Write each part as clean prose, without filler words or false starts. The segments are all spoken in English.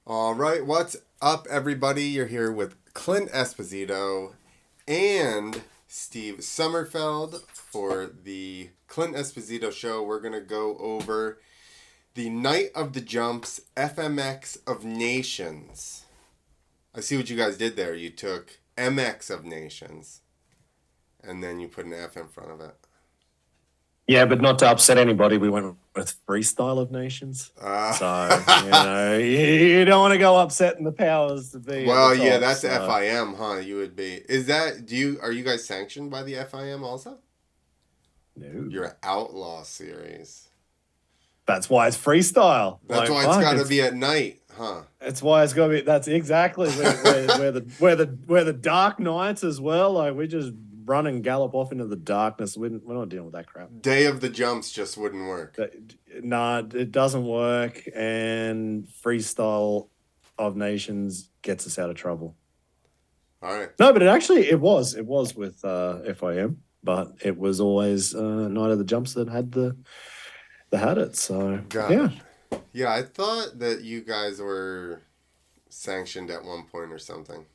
All right, what's up, everybody? You're here with Clint Esposito and Steve Sommerfeld for the Clint Esposito Show. We're going to go over the Night of the Jumps FMX of Nations. I see what you guys did there. You took MX of Nations and then you put an F in front of it. Yeah, but not to upset anybody, we went with freestyle of nations. Uh, So, you don't want to go upsetting the powers to be at the well, yeah, top. that's So, FIM, huh? You would be. Is that, are you guys sanctioned by the FIM also? no. Your Outlaw series. That's why it's freestyle. That's Like, why it's fuck, got to be at night, huh? it's why it's got to be. That's exactly where the dark nights as well. Like, we just run and gallop off into the darkness. We're not dealing with that crap. Day of the Jumps just wouldn't work. Nah, it doesn't work. And freestyle of nations gets us out of trouble. All right. No, but it was with FIM, but it was always Night of the Jumps that had it. So Got yeah, it. Yeah, I thought that you guys were sanctioned at one point or something.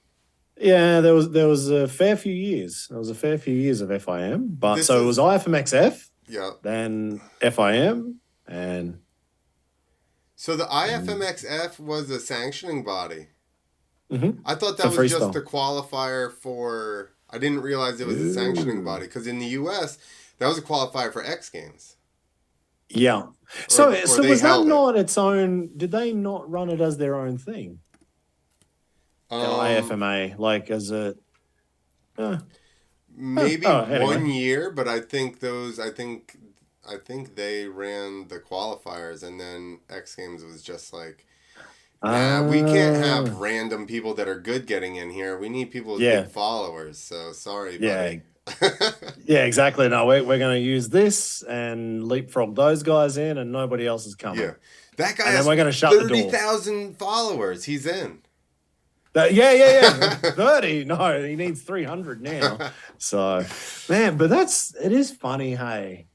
yeah. There was a fair few years. There was a fair few years of FIM, but This so it was is, IFMXF, yeah. then FIM, and So the IFMXF was a sanctioning body. mm-hmm, I thought for that was just freestyle. the qualifier for. I didn't realize it was a sanctioning Ooh. body because in the U.S. that was a qualifier for X Games, Yeah. or So they was that held it. not its own? Did they not run it as their own thing? Um, IFMA, like as a. Uh, Maybe anyway. 1 year, but I think they ran the qualifiers, and then X Games was just like, nah, we can't have Uh, random people that are good getting in here. We need people with big yeah, followers. So sorry, yeah, buddy. yeah, exactly. No, we're going to use this and leapfrog those guys in, and nobody else is Yeah, coming. that guy And then has we're going to shut the thirty door. thousand followers. He's in. Yeah. 30. No, he needs 300 now. So, man, but it is funny. Hey,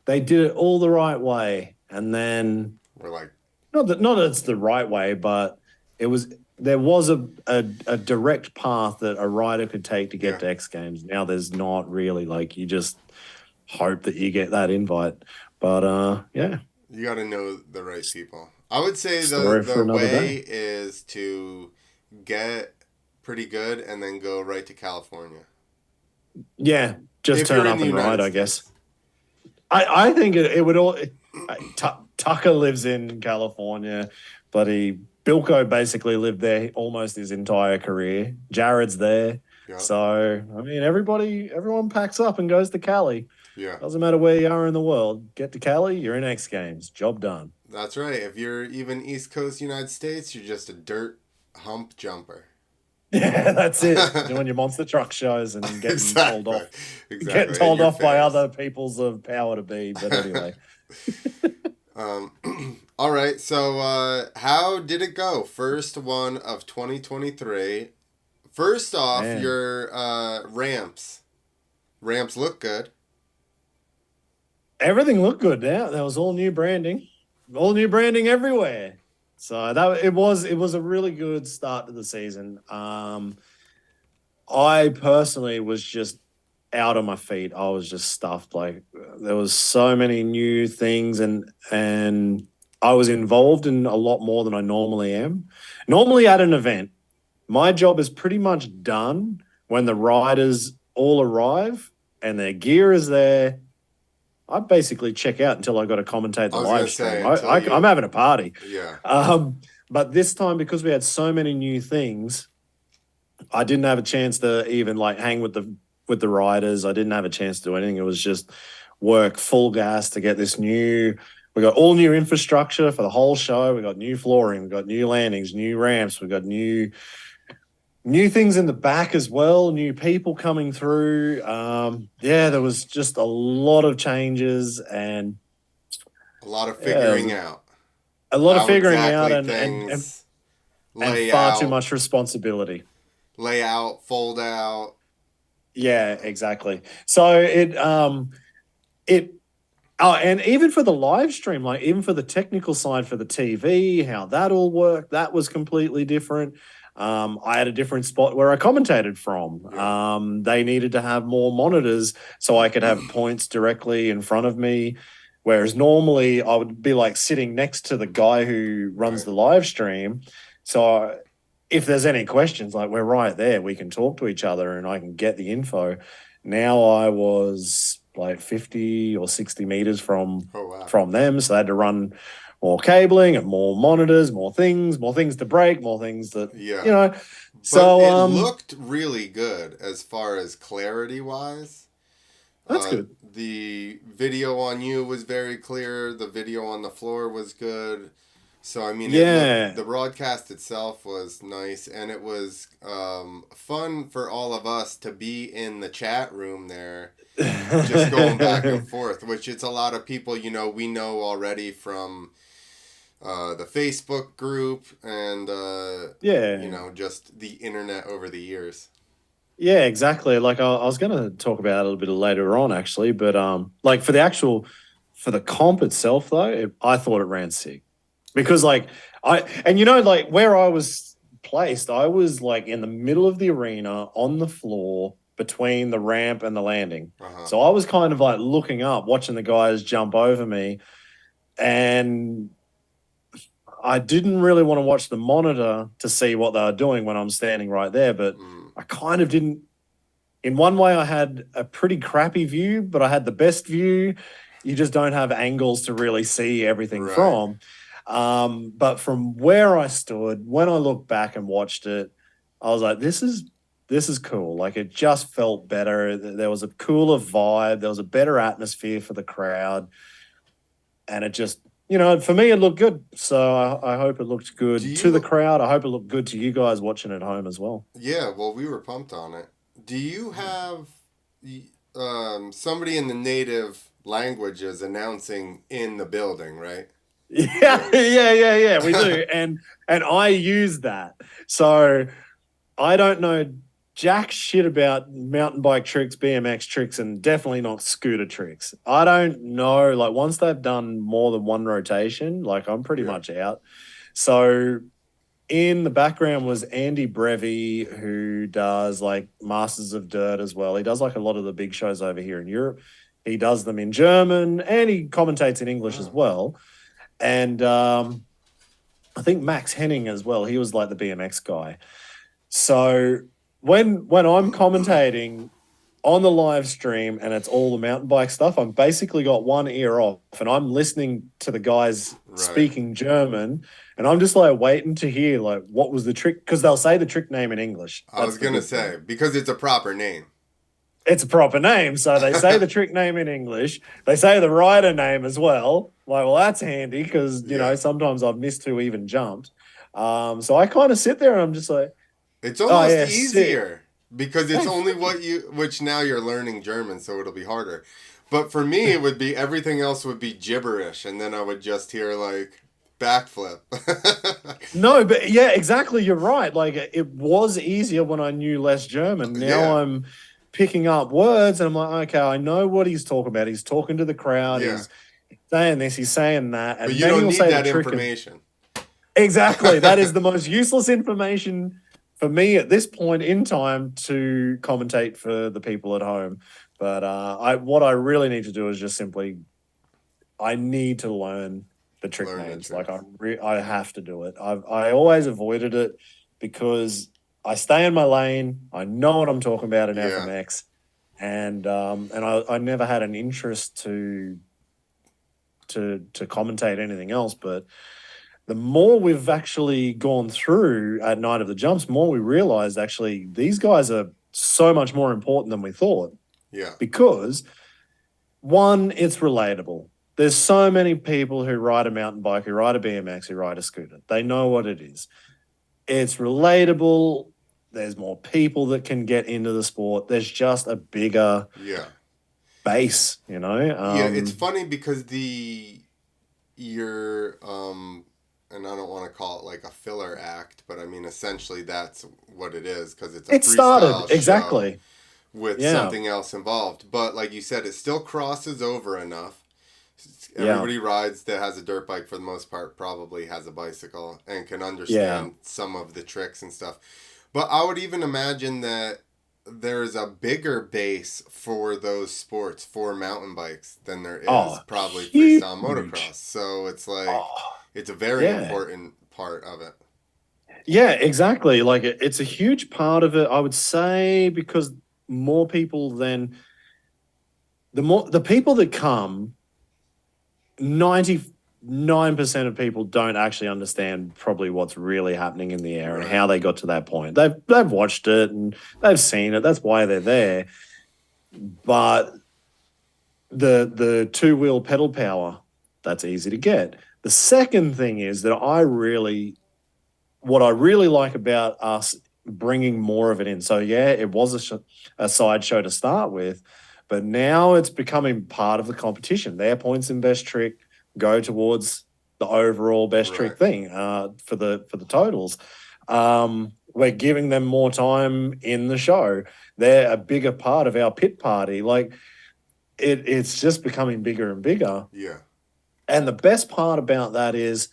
they did it all the right way. And then, We're like, not that it's the right way, but there was a direct path that a rider could take to get yeah, to X Games. Now there's not really. Like, you just hope that you get that invite. But yeah, you got to know the right people. I would say the story for the another way day. is to get pretty good and then go right to California Yeah, just if you're turn in up the and ride, United I guess. States. I think it would all. Tucker lives in California, but Bilko basically lived there almost his entire career. Jared's there, Yeah, so I mean, everyone packs up and goes to Cali. yeah. Doesn't matter where you are in the world. Get to Cali, you're in X Games. Job done. That's right. If you're even East Coast United States, you're just a dirt hump jumper. Yeah, that's it. Doing your monster truck shows and Exactly. getting Exactly. And told your off by fairs. other people's of power to be. But anyway. um, all right. So, how did it go? First one of 2023. First off, Man, your ramps. Ramps look good. everything looked good now. That was all new branding everywhere. So that it was a really good start to the season. I personally was just out of my feet. I was just stuffed. Like, there was so many new things, and I was involved in a lot more than I normally am. Normally at an event, my job is pretty much done when the riders all arrive and their gear is there. I basically check out until I got to commentate I the was gonna live say stream. until I'm you. having a party. Yeah. But this time, because we had so many new things, I didn't have a chance to even like hang with the riders. I didn't have a chance to do anything. It was just work full gas to get this new. We got all new infrastructure for the whole show. We got new flooring. We got new landings, new ramps. We got new things in the back as well. New people coming through. Yeah, there was just a lot of changes, and A lot of yeah, it was figuring out a lot of how figuring out, exactly and things lay far too out, much responsibility. fold out. Yeah, exactly. So it Oh, and even for the live stream, like even for the technical side for the TV, how that all worked, that was completely different. I had a different spot where I commentated from. Yeah. They needed to have more monitors so I could have points directly in front of me. Whereas normally I would be like sitting next to the guy who runs Right. the live stream. So if there's any questions, like we're right there, we can talk to each other and I can get the info. Now I was like 50 or 60 meters Oh wow. from them. So I had to run more cabling and more monitors, more things to break, more things that, Yeah. you know. But So it looked really good as far as clarity wise. that's good. The video on you was very clear. The video on the floor was good. So I mean, it looked, Yeah. the broadcast itself was nice, and it was fun for all of us to be in the chat room there, just going back and forth. Which it's a lot of people, we know already from the Facebook group and Yeah. just the internet over the years. Yeah, exactly. Like I was going to talk about it a little bit later on, actually, but like for the actual for the comp itself, though, I thought it ran sick because like like where I was placed, I was like in the middle of the arena on the floor between the ramp and the landing. Uh huh. So I was kind of like looking up, watching the guys jump over me, and I didn't really want to watch the monitor to see what they were doing when I'm standing right there, but Mm, I kind of didn't. In one way, I had a pretty crappy view, but I had the best view. You just don't have angles to really see everything right. from. But from where I stood, when I looked back and watched it, I was like, this is cool. Like it just felt better. There was a cooler vibe. There was a better atmosphere for the crowd, and it just, for me, it looked good. So I hope it looked Do good to the you crowd. I hope it looked good to you guys watching at home as well. Yeah, well, we were pumped on it. Do you have somebody in the native languages announcing in the building, right? Yeah, yeah. We do, and I use that. So I don't know jack shit about mountain bike tricks, BMX tricks, and definitely not scooter tricks. I don't know. Like once they've done more than one rotation, like I'm pretty Yeah. much out. So in the background was Andy Brevy, who does like Masters of Dirt as well. He does like a lot of the big shows over here in Europe. He does them in German and he commentates in English as Oh. well. And I think Max Henning as well. He was like the BMX guy. So when I'm commentating on the live stream and it's all the mountain bike stuff, I'm basically got one ear off and I'm listening to the guys Right. speaking German and I'm just like waiting to hear like what was the trick because they'll say the trick name in English. I That's was the gonna good thing. say because it's a proper name. It's a proper name. So they say the trick name in English. They say the rider name as well. Like, well, that's handy because, Yeah. sometimes I've missed who even jumped. So I kind of sit there and I'm just like, It's oh, almost yeah, sick. easier because it's only which now you're learning German, so it'll be harder. But for me, it would be everything else would be gibberish, and then I would just hear like backflip. No, but yeah, exactly. You're right. Like it was easier when I knew less German. Now Yeah, I'm picking up words and I'm like, okay, I know what he's talking about. He's talking to the crowd. yeah. He's saying this, he's saying that. But And you then don't he'll need say the that trick and information. exactly. That is the most useless information for me at this point in time to commentate for the people at home. But what I really need to do is just simply I need to learn the trick Learn the names. Like tricks. I have to do it. I always avoided it because I stay in my lane. I know what I'm talking about in Yeah, FMX, and I never had an interest to commentate anything else. But the more we've actually gone through at Night of the Jumps, more we realized actually these guys are so much more important than we thought yeah, because one, it's relatable. There's so many people who ride a mountain bike, who ride a BMX, who ride a scooter. They know what it is. It's relatable. There's more people that can get into the sport. There's just a bigger yeah, base, yeah. It's funny because you're and I don't want to call it like a filler act, but I mean essentially that's what it is because it's a It started freestyle show exactly. with Yeah. something else involved. But like you said, it still crosses over enough. Yeah. everybody rides that has a dirt bike for the most part probably has a bicycle and can Yeah. understand some of the tricks and stuff. But I would even imagine that there's a bigger base for those sports for mountain bikes than there is Oh, probably freestyle motocross. huge. So it's like Oh, it's a very yeah. important part of it. Yeah, exactly. Like it's a huge part of it, I would say, because more people than the people that come, 99% of people don't actually understand probably what's really happening in the air and Right. how they got to that point. They've watched it and they've seen it. That's why they're there. But the two-wheel pedal power, that's easy to get. The second thing is that what I really like about us bringing more of it in. So yeah, it was a sideshow to start with, but now it's becoming part of the competition. Their points in best trick go towards the overall best Right. trick thing for the totals. We're giving them more time in the show. They're a bigger part of our pit party. Like it's just becoming bigger and bigger. Yeah. And the best part about that is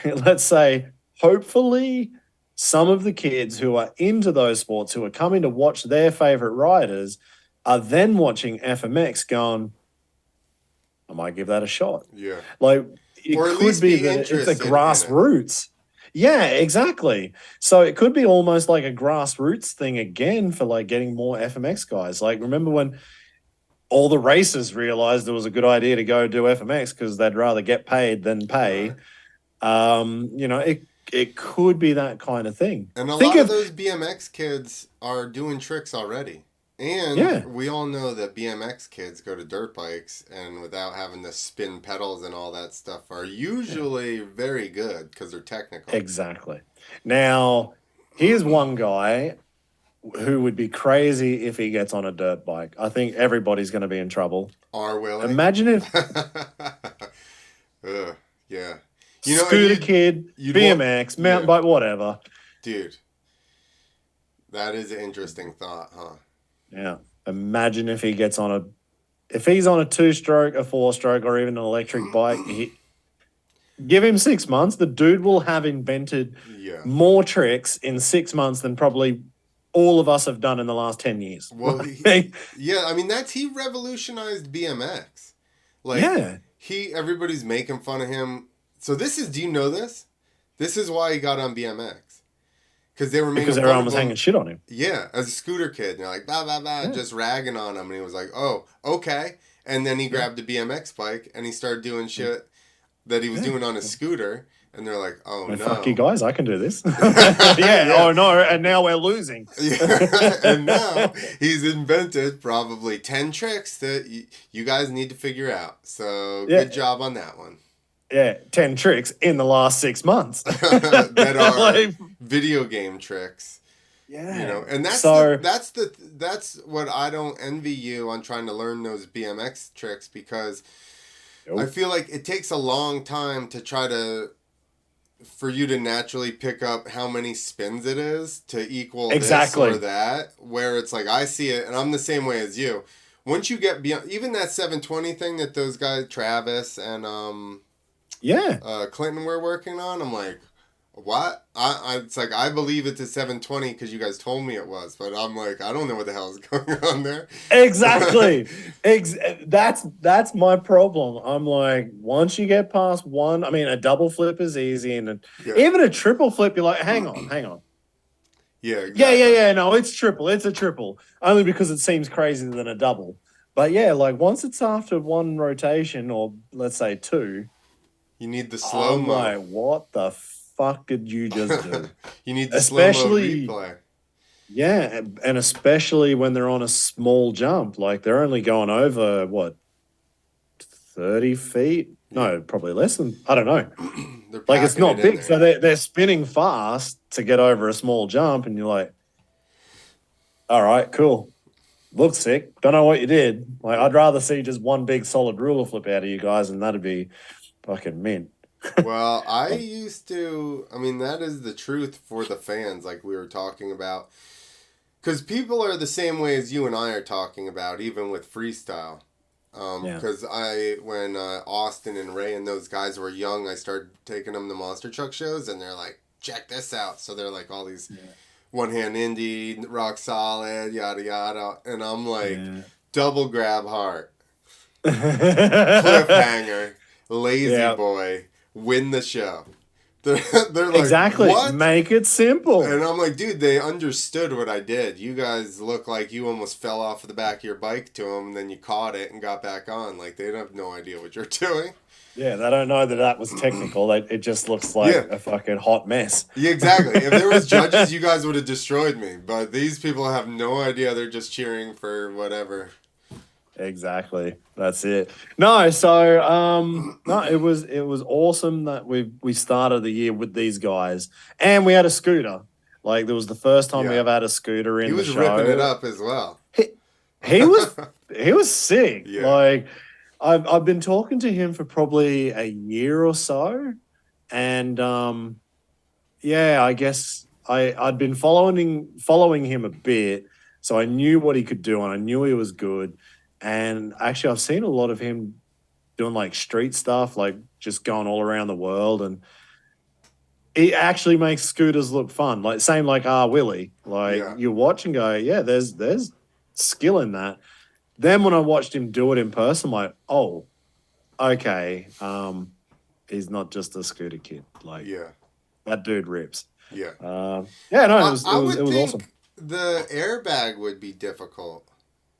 let's say, hopefully, some of the kids who are into those sports, who are coming to watch their favorite riders, are then watching FMX going, I might give that a shot. Yeah. Like, it Or at could least be be that it's a interested in it. grassroots. Yeah, exactly. So it could be almost like a grassroots thing again for like getting more FMX guys. Like, remember when all the racers realized it was a good idea to go do FMX because they'd rather get paid than pay. Right. It could be that kind of thing. And a Think lot of of those BMX kids are doing tricks already. And yeah, we all know that BMX kids go to dirt bikes and without having to spin pedals and all that stuff are yeah, usually very good because they're technical. exactly. Now, here's one guy who would be crazy if he gets on a dirt bike. I think everybody's going to be in trouble. Are Willie? Imagine if Ugh, yeah. You know, and scooter kid, you'd want, BMX, mountain yeah, bike, whatever. dude, that is an interesting thought, huh? Yeah. Imagine if he's on a two-stroke, a four-stroke, or even an electric bike. Give him 6 months. The dude will have invented Yeah. more tricks in 6 months than probably all of us have done in the last 10 years. Well, Like, yeah, I mean he revolutionized BMX. Like yeah, everybody's making fun of him. So do you know this? This is why he got on BMX. Because they were because making fun everyone of was hanging him. shit on him. Yeah, as a scooter kid. And they're like, blah, blah, blah, Yeah, just ragging on him. And he was like, oh, okay. And then he yeah, grabbed a BMX bike and he started doing shit that he was yeah. doing on his scooter. And they're like, oh, No, fuck you no. guys, I can do this. Yeah. Yeah. Oh no, and now we're losing. Yeah. And now he's invented probably 10 tricks that you guys need to figure out. So Yeah, good job on that one. yeah. 10 tricks in the last 6 months. That are Like, video game tricks. yeah. And So, that's what I don't envy you on trying to learn those BMX tricks because I nope. feel like it takes a long time to try to for you to naturally pick up how many spins it is to equal this or Exactly. that, where it's like I see it and I'm the same way as you. Once you get beyond even that 720 thing that those guys Travis and Yeah. Clinton were working on, I'm like, what? It's like I believe it's a 720 because you guys told me it was, but I'm like I don't know what the hell is going on there. Exactly. That's my problem. I'm like, once you get past one, I mean, a double flip is easy, and Yeah, even a triple flip, you're like, hang on. yeah, Yeah, yeah, exactly. yeah. No, it's triple. It's a triple. Only because it seems crazier than a double. But yeah, like once it's after one rotation, or let's say two, You need the slow I'm mo. like, what the fuck did you just do? You need the slow mo Especially, replay. yeah, and especially when they're on a small jump, like they're only going over what 30 feet? Yeah, No, probably less than, I don't know. they're Like it's packing it not in big. there. So they're spinning fast to get over a small jump. And you're like, all right, cool. Looks sick. Don't know what you did. Like, I'd rather see just one big solid ruler flip out of you guys, and that'd be fucking mint. Well, I But used to. I mean, that is the truth for the fans, like we were talking about. Because people are the same way as you and I are talking about, even with freestyle. Yeah. Because when Austin and Ray and those guys were young, I started taking them to monster truck shows, and they're like, check this out. So they're like all these Yeah. one hand indie, rock solid, yada yada, and I'm like, Yeah. double grab heart, cliffhanger, lazy Yeah. boy, win the show. They're like, Exactly. what? Make it simple. And I'm like, dude, they understood what I did. You guys look like you almost fell off the back of your bike to them, and then you caught it and got back on. Like, they have no idea what you're doing. Yeah, they don't know that that was technical. It just looks like Yeah, a fucking hot mess. yeah, exactly. If there was judges, you guys would have destroyed me. But these people have no idea. They're just cheering for whatever. Exactly. That's it. No, so no, it was awesome that we started the year with these guys, and we had a scooter. Like, there was the first time we Yeah. ever had a scooter in He the was show. ripping it up as well. He was sick. Yeah. Like, I've been talking to him for probably a year or so, and yeah, I guess I'd been following him a bit, so I knew what he could do, and I knew he was good. And actually, I've seen a lot of him doing like street stuff, like just going all around the world, and he actually makes scooters look fun. Like, same like Willie. Like, Yeah. you watch and go, yeah, there's skill in that. Then when I watched him do it in person, I'm like, oh, okay, he's not just a scooter kid. Like, Yeah. that dude rips. Yeah. Yeah, no, it was I would think awesome. the airbag would be difficult,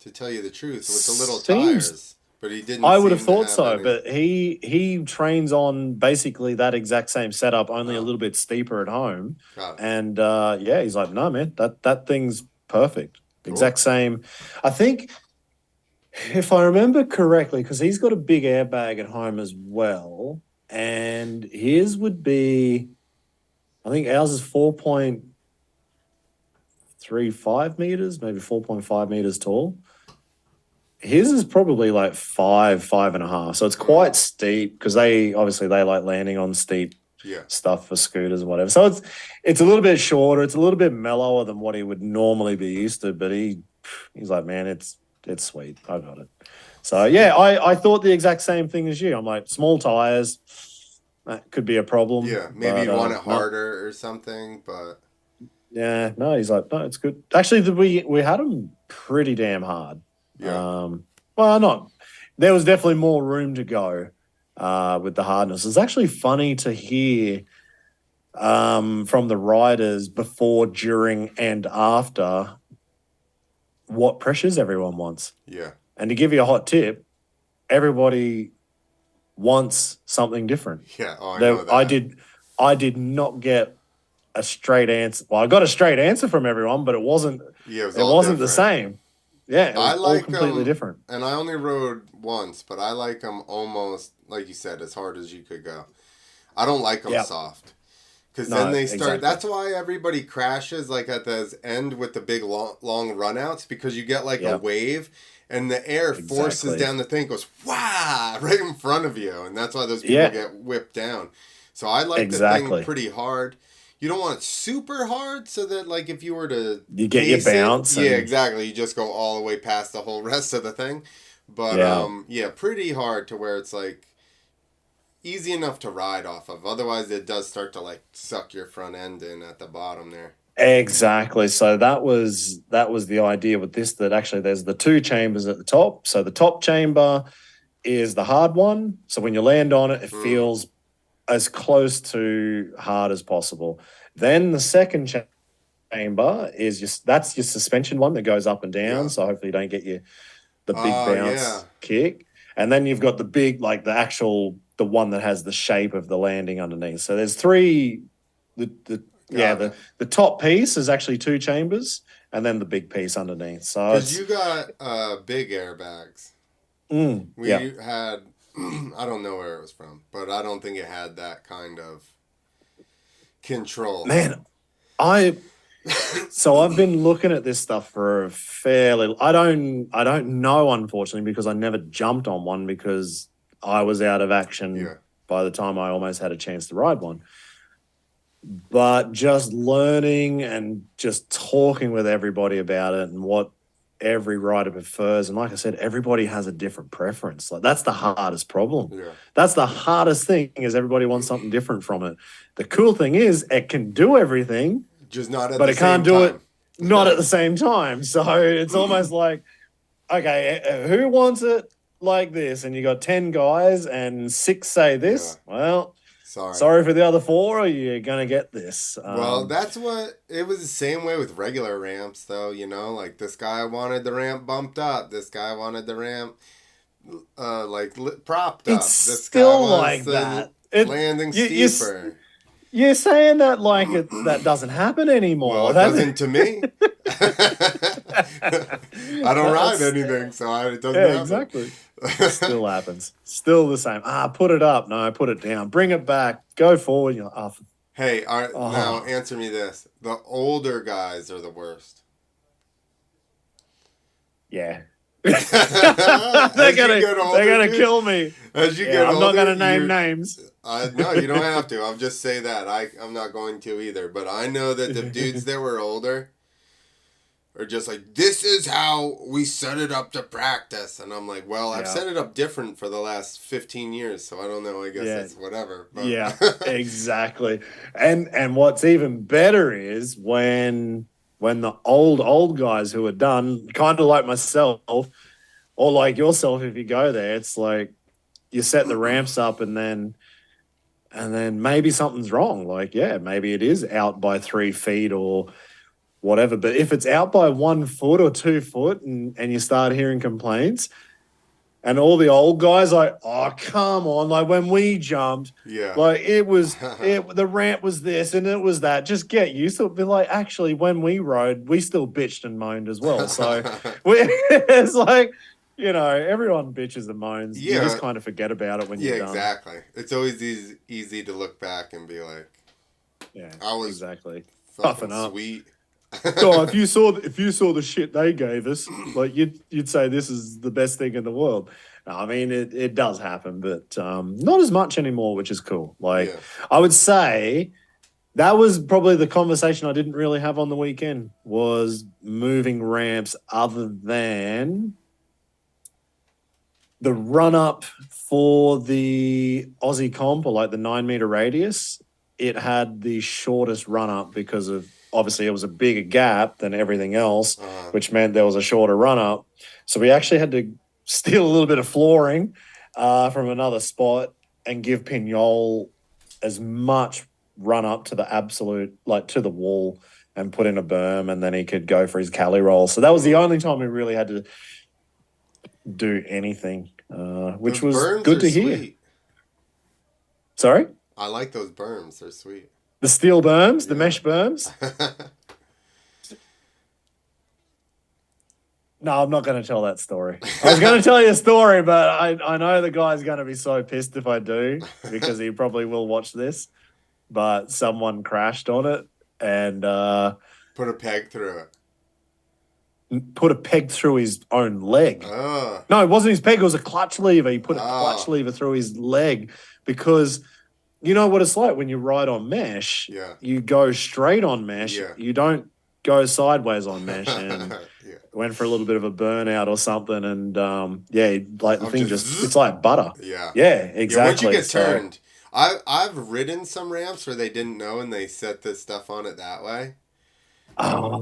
to tell you the truth, with the little Seems tires. But he didn't. I would have seem to thought so, any. but he trains on basically that exact same setup, only a Oh. little bit steeper at home. Got it. And yeah, he's like, no, man, that thing's perfect. Cool. Exact same. I think, if I remember correctly, because he's got a big airbag at home as well, and his would be, I think ours is 4.35 meters, maybe 4.5 meters tall. His is probably like 5.5. So it's quite steep, because they like landing on steep Yeah. stuff for scooters and whatever. So it's a little bit shorter. It's a little bit mellower than what he would normally be used to. But he's like, man, it's sweet. I got it. So yeah, I thought the exact same thing as you. I'm like, small tires, that could be a problem. Yeah. Maybe but, you'd want it no. harder or something, but Yeah, no, he's like, no, it's good. Actually, we had him pretty damn hard. yeah. Well, not. There was definitely more room to go with the hardness. It's actually funny to hear from the riders before, during, and after what pressures everyone wants. Yeah. And to give you a hot tip, everybody wants something different. Yeah. Oh, I know that. I did not get a straight answer. Well, I got a straight answer from everyone, but it wasn't. Yeah. It wasn't the same. Yeah, it was I like all completely different. And I only rode once, but I like them almost, like you said, as hard as you could go. I don't like them soft. Because then they start. Exactly. That's why everybody crashes like at the end with the big long runouts, because you get like a wave and the air forces down the thing, goes wah right in front of you, and that's why those people get whipped down. So I like the thing pretty hard. You don't want it super hard, so that like if you were to you get your bounce. yeah, exactly. You just go all the way past the whole rest of the thing. But yeah, pretty hard to where it's like easy enough to ride off of. Otherwise, it does start to like suck your front end in at the bottom there. Exactly. So that was the idea with this, that actually there's the two chambers at the top. So the top chamber is the hard one. So when you land on it, it feels as close to hard as possible. Then the second chamber is that's your suspension one that goes up and down. So hopefully you don't get the big bounce kick. And then you've got the big, like the one that has the shape of the landing underneath. So there's three. The top piece is actually two chambers, and then the big piece underneath. So because you got big airbags. We had. I don't know where it was from, but I don't think it had that kind of control. Man, so I've been looking at this stuff for a fairly. I don't know, unfortunately, because I never jumped on one because I was out of action by the time I almost had a chance to ride one. But just learning and just talking with everybody about it and what every rider prefers. And like I said, everybody has a different preference. Like that's the hardest problem. Yeah. That's the hardest thing is everybody wants something different from it. The cool thing is it can do everything, Just not at but the it can't same do time. it not at the same time. So it's almost like, okay, who wants it like this? And you got 10 guys and 6 say this. Yeah. Well, Sorry. sorry for the other 4, or you're going to get this. Well, that's what it was the same way with regular ramps, though. You know, like this guy wanted the ramp bumped up. This guy wanted the ramp propped up. It's This still guy like wants that. landing You, steeper. you're saying that like that doesn't happen anymore. Well, it doesn't to me. I don't ride anything, so it doesn't happen. Exactly. Still happens. Still the same. Put it up. No, put it down. Bring it back. Go forward. You're like, Hey, now answer me this. The older guys are the worst. Yeah. they're gonna kill me. As you get older, I'm not gonna name names. No, you don't have to. I'll just say that. I'm not going to either. But I know that the dudes that were older are just like, this is how we set it up to practice. And I'm like, well, I've set it up different for the last 15 years, so I don't know. I guess it's whatever. But. Yeah, exactly. And what's even better is when the old guys who are done, kind of like myself, or like yourself, if you go there, it's like you set the ramps up and then maybe something's wrong. Like, maybe it is out by 3 feet or whatever. But if it's out by 1 foot or 2 foot and you start hearing complaints, and all the old guys like, oh, come on. Like when we jumped, like the ramp was this and it was that. Just get used to it. Be like, actually, when we rode, we still bitched and moaned as well. So it's like, everyone bitches and moans. You just kind of forget about it when you're done. Yeah, exactly. It's always easy to look back and be like, I was exactly fucking sweet. So if you saw the shit they gave us, like you'd say this is the best thing in the world. I mean, it does happen, but not as much anymore, which is cool. Like I would say that was probably the conversation I didn't really have on the weekend was moving ramps other than the run up for the Aussie comp or like the 9-meter radius. It had the shortest run up because of obviously it was a bigger gap than everything else, which meant there was a shorter run up. So we actually had to steal a little bit of flooring from another spot and give Pignol as much run up to the absolute, like to the wall and put in a berm, and then he could go for his Cali roll. So that was the only time we really had to do anything, which was good to hear. Sweet. Sorry? I like those berms. They're sweet. The steel berms, the mesh berms. No, I'm not going to tell that story. I was going to tell you a story, but I know the guy's going to be so pissed if I do because he probably will watch this. But someone crashed on it and put a peg through it. Put a peg through his own leg. No, it wasn't his peg. It was a clutch lever. He put a clutch lever through his leg because you know what it's like when you ride on mesh. Yeah. You go straight on mesh. Yeah. You don't go sideways on mesh. And went for a little bit of a burnout or something. And like the thing it's like butter. Yeah. Yeah, exactly. Yeah, once you get turned. I've ridden some ramps where they didn't know and they set this stuff on it that way.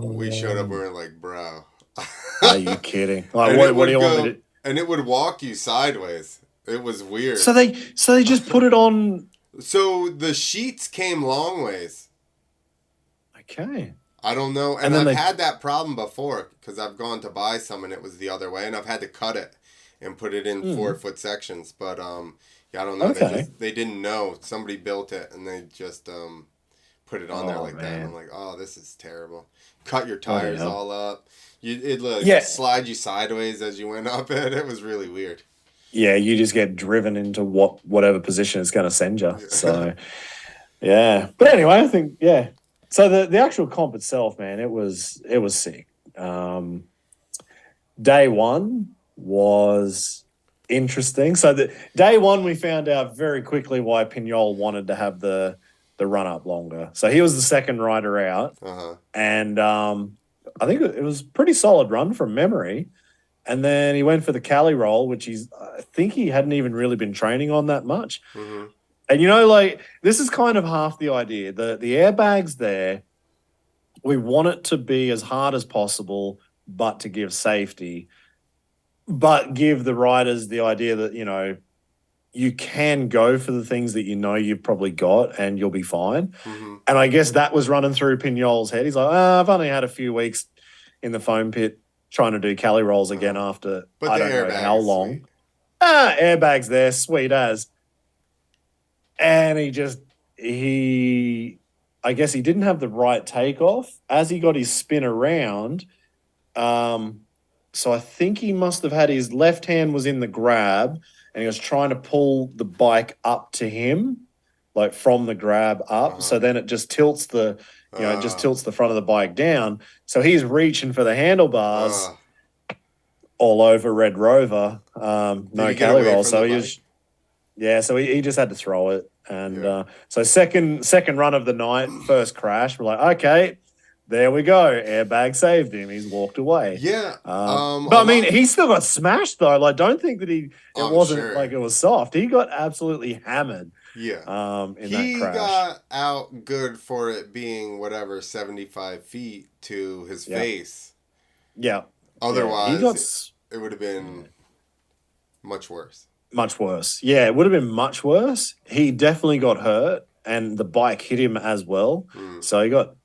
We showed up and we were like, bro. Are you kidding? Like, what do you want me to? And it would walk you sideways. It was weird. So they just put it on. So the sheets came long ways. Okay. I don't know. And I've had that problem before because I've gone to buy some and it was the other way and I've had to cut it and put it in 4-foot sections. But I don't know. Okay. They didn't know. Somebody built it and they just put it on there like that. And I'm like, oh, this is terrible. Cut your tires all up. It slide you sideways as you went up it. It was really weird. Yeah, you just get driven into whatever position it's going to send you. So, yeah. But anyway, I think, So the actual comp itself, man, it was sick. Day one was interesting. So day one, we found out very quickly why Pignol wanted to have the run up longer. So he was the second rider out, and I think it was a pretty solid run from memory. And then he went for the Cali roll, which I think he hadn't even really been training on that much. Mm-hmm. And, this is kind of half the idea. The airbag's there. We want it to be as hard as possible, but to give safety, but give the riders the idea that, you can go for the things that you've probably got and you'll be fine. Mm-hmm. And I guess that was running through Pignol's head. He's like, I've only had a few weeks in the foam pit trying to do Cali rolls again after but I don't know how long. Sweet. Airbag's there, sweet as. And I guess he didn't have the right takeoff. As he got his spin around, so I think he must have had his left hand was in the grab and he was trying to pull the bike up to him, like from the grab up. So then it just tilts the front of the bike down. So he's reaching for the handlebars all over Red Rover. No Cali roll. So he just had to throw it. And so second run of the night, first crash, we're like, okay, there we go. Airbag saved him. He's walked away. Yeah. But I mean, he still got smashed though. Like, don't think that it wasn't like it was soft. He got absolutely hammered. Yeah. In that crash. He got out good for it being 75 feet to his face. Yeah. Otherwise, it would have been much worse. Much worse. Yeah, it would have been much worse. He definitely got hurt and the bike hit him as well. So he got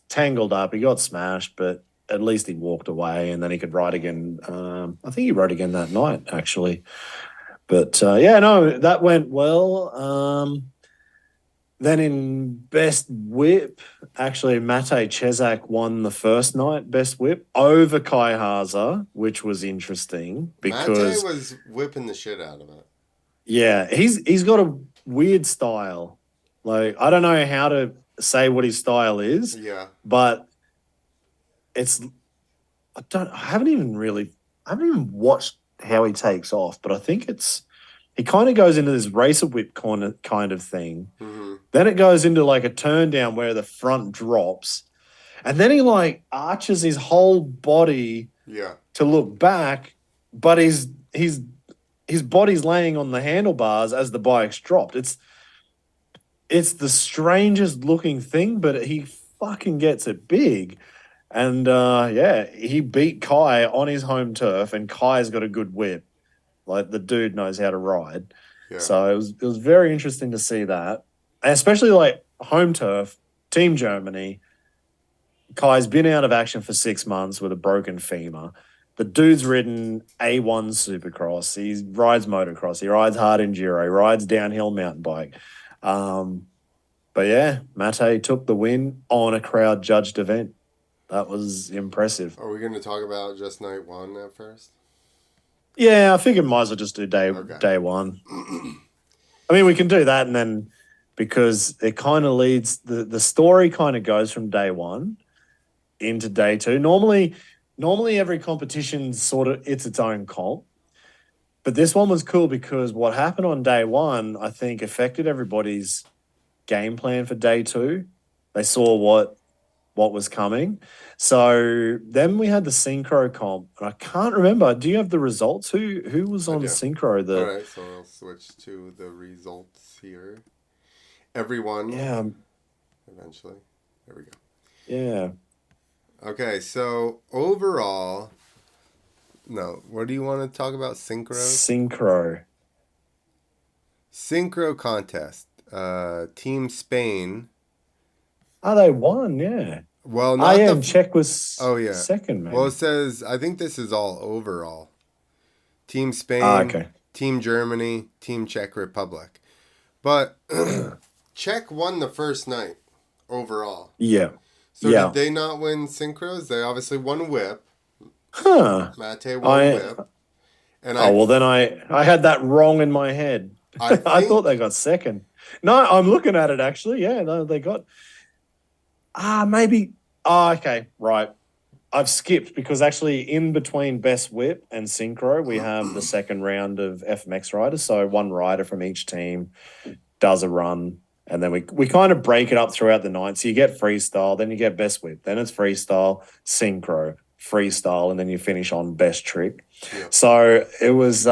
tangled up. He got smashed, but at least he walked away and then he could ride again. I think he rode again that night, actually. But, that went well. Then in Best Whip, actually, Matej Cezak won the first night, Best Whip, over Kai Haza, which was interesting because... Matej was whipping the shit out of it. Yeah, he's got a weird style. Like, I don't know how to say what his style is. Yeah. But I haven't even watched how he takes off, but I think he kind of goes into this racer whip kind of thing. Mm-hmm. Then it goes into like a turn down where the front drops. And then he like arches his whole body to look back, but his body's laying on the handlebars as the bike's dropped. It's the strangest looking thing, but he fucking gets it big. And he beat Kai on his home turf, and Kai's got a good whip. Like, the dude knows how to ride. Yeah. So it was very interesting to see that. And especially like home turf, Team Germany. Kai's been out of action for 6 months with a broken femur. The dude's ridden A1 Supercross. He rides motocross. He rides hard enduro. He rides downhill mountain bike. But yeah, Matej took the win on a crowd judged event. That was impressive. Are we going to talk about just night one at first? Yeah, I figured might as well just do day one. I mean, we can do that, and then because it kind of leads the story kind of goes from day one into day two. Normally every competition it's its own comp, but this one was cool because what happened on day one, I think, affected everybody's game plan for day two. They saw what was coming. So then we had the synchro comp, and I can't remember. Do you have the results? Who was on synchro? All right, so I'll switch to the results here. Everyone. Yeah. Eventually. There we go. Yeah. Okay, so overall, what do you want to talk about? Synchro contest. Team Spain. Oh, they won, yeah. Well, not Czech was second, maybe. Well, it says, I think this is all overall. Team Spain, Team Germany, Team Czech Republic. But Czech won the first night overall. Yeah. So did they not win synchros? They obviously won whip. Huh. Matej won whip. And then I had that wrong in my head. I thought they got second. No, I'm looking at it actually. Yeah, no, they got... maybe... okay, right. I've skipped because actually in between Best Whip and Synchro, we have the second round of FMX riders. So one rider from each team does a run And then we kind of break it up throughout the night. So you get freestyle, then you get best whip, then it's freestyle, synchro, freestyle, and then you finish on best trick. Yeah. So it was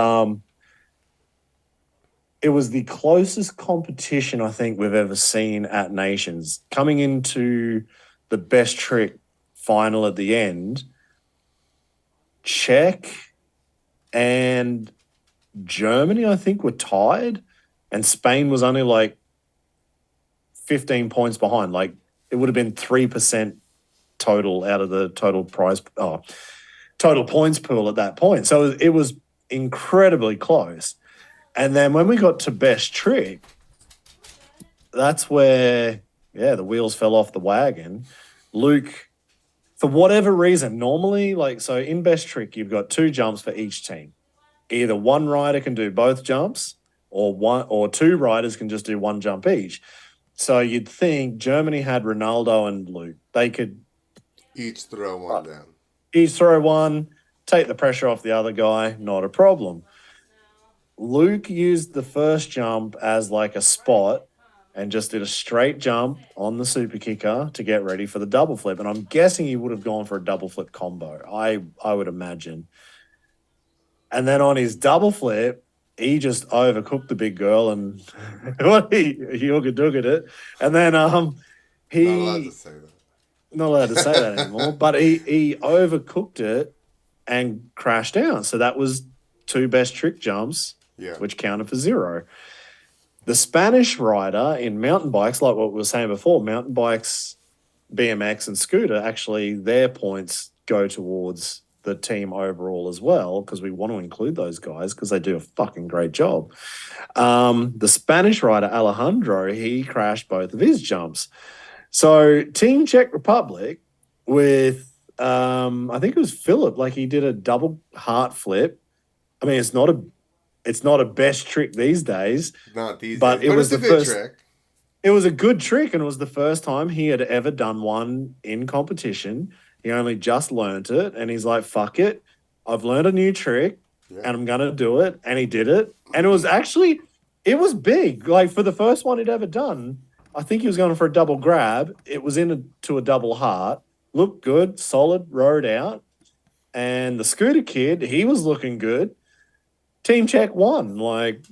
the closest competition I think we've ever seen at Nations. Coming into the best trick final at the end, Czech and Germany, I think, were tied, and Spain was only like 15 points behind. Like it would have been 3% total out of the total total points pool at that point. So it was incredibly close. And then when we got to best trick, that's where, the wheels fell off the wagon. Luke, for whatever reason, normally, so in best trick, you've got 2 jumps for each team. Either one rider can do both jumps, or 2 riders can just do 1 jump each. So you'd think Germany had Ronaldo and Luke. They could each throw one down. Each throw one, take the pressure off the other guy, not a problem. Luke used the first jump as like a spot and just did a straight jump on the super kicker to get ready for the double flip. And I'm guessing he would have gone for a double flip combo. I would imagine. And then on his double flip, he just overcooked the big girl and he ooga-doogaed it. And then he... Not allowed to say that. Not allowed to say that anymore. But he overcooked it and crashed down. So that was 2 best trick jumps, which counted for 0. The Spanish rider in mountain bikes, like what we were saying before, mountain bikes, BMX and scooter, actually their points go towards the team overall as well, because we want to include those guys because they do a fucking great job. The Spanish rider, Alejandro, he crashed both of his jumps. So Team Czech Republic with, I think it was Philip, like he did a double heart flip. I mean, it's not a best trick these days. Not these but days, it was it's the a good first trick. It was a good trick, and it was the first time he had ever done one in competition. He only just learned it, and he's like, fuck it. I've learned a new trick, and I'm going to do it. And he did it. And it was big. Like, for the first one he'd ever done, I think he was going for a double grab. It was into a double heart. Looked good, solid, rode out. And the scooter kid, he was looking good. Team Czech won. Like,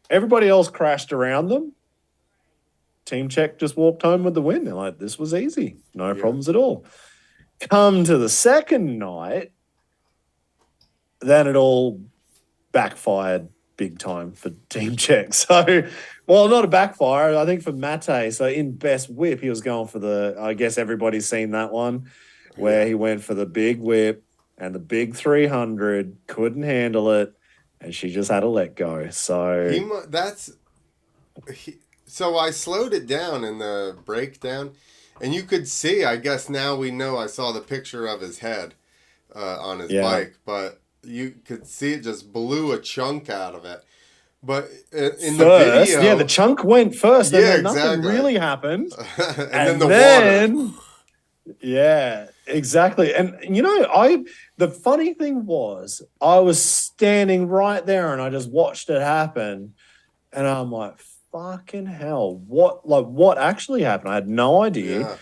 everybody else crashed around them. Team Czech just walked home with the win. They're like, this was easy. No problems at all. Come to the second night, then it all backfired big time for Team Czech. So, well, not a backfire, I think for Mate. So in best whip, he was going for I guess everybody's seen that one, where he went for the big whip and the big 300, couldn't handle it, and she just had to let go. So So I slowed it down in the breakdown, and you could see, I guess now we know, I saw the picture of his head on his bike, but you could see it just blew a chunk out of it. But in the video... Yeah, the chunk went first, and then nothing really happened. and then the water... Yeah, exactly. And, the funny thing was, I was standing right there, and I just watched it happen, and I'm like... fucking hell, what actually happened? I had no idea. Yeah.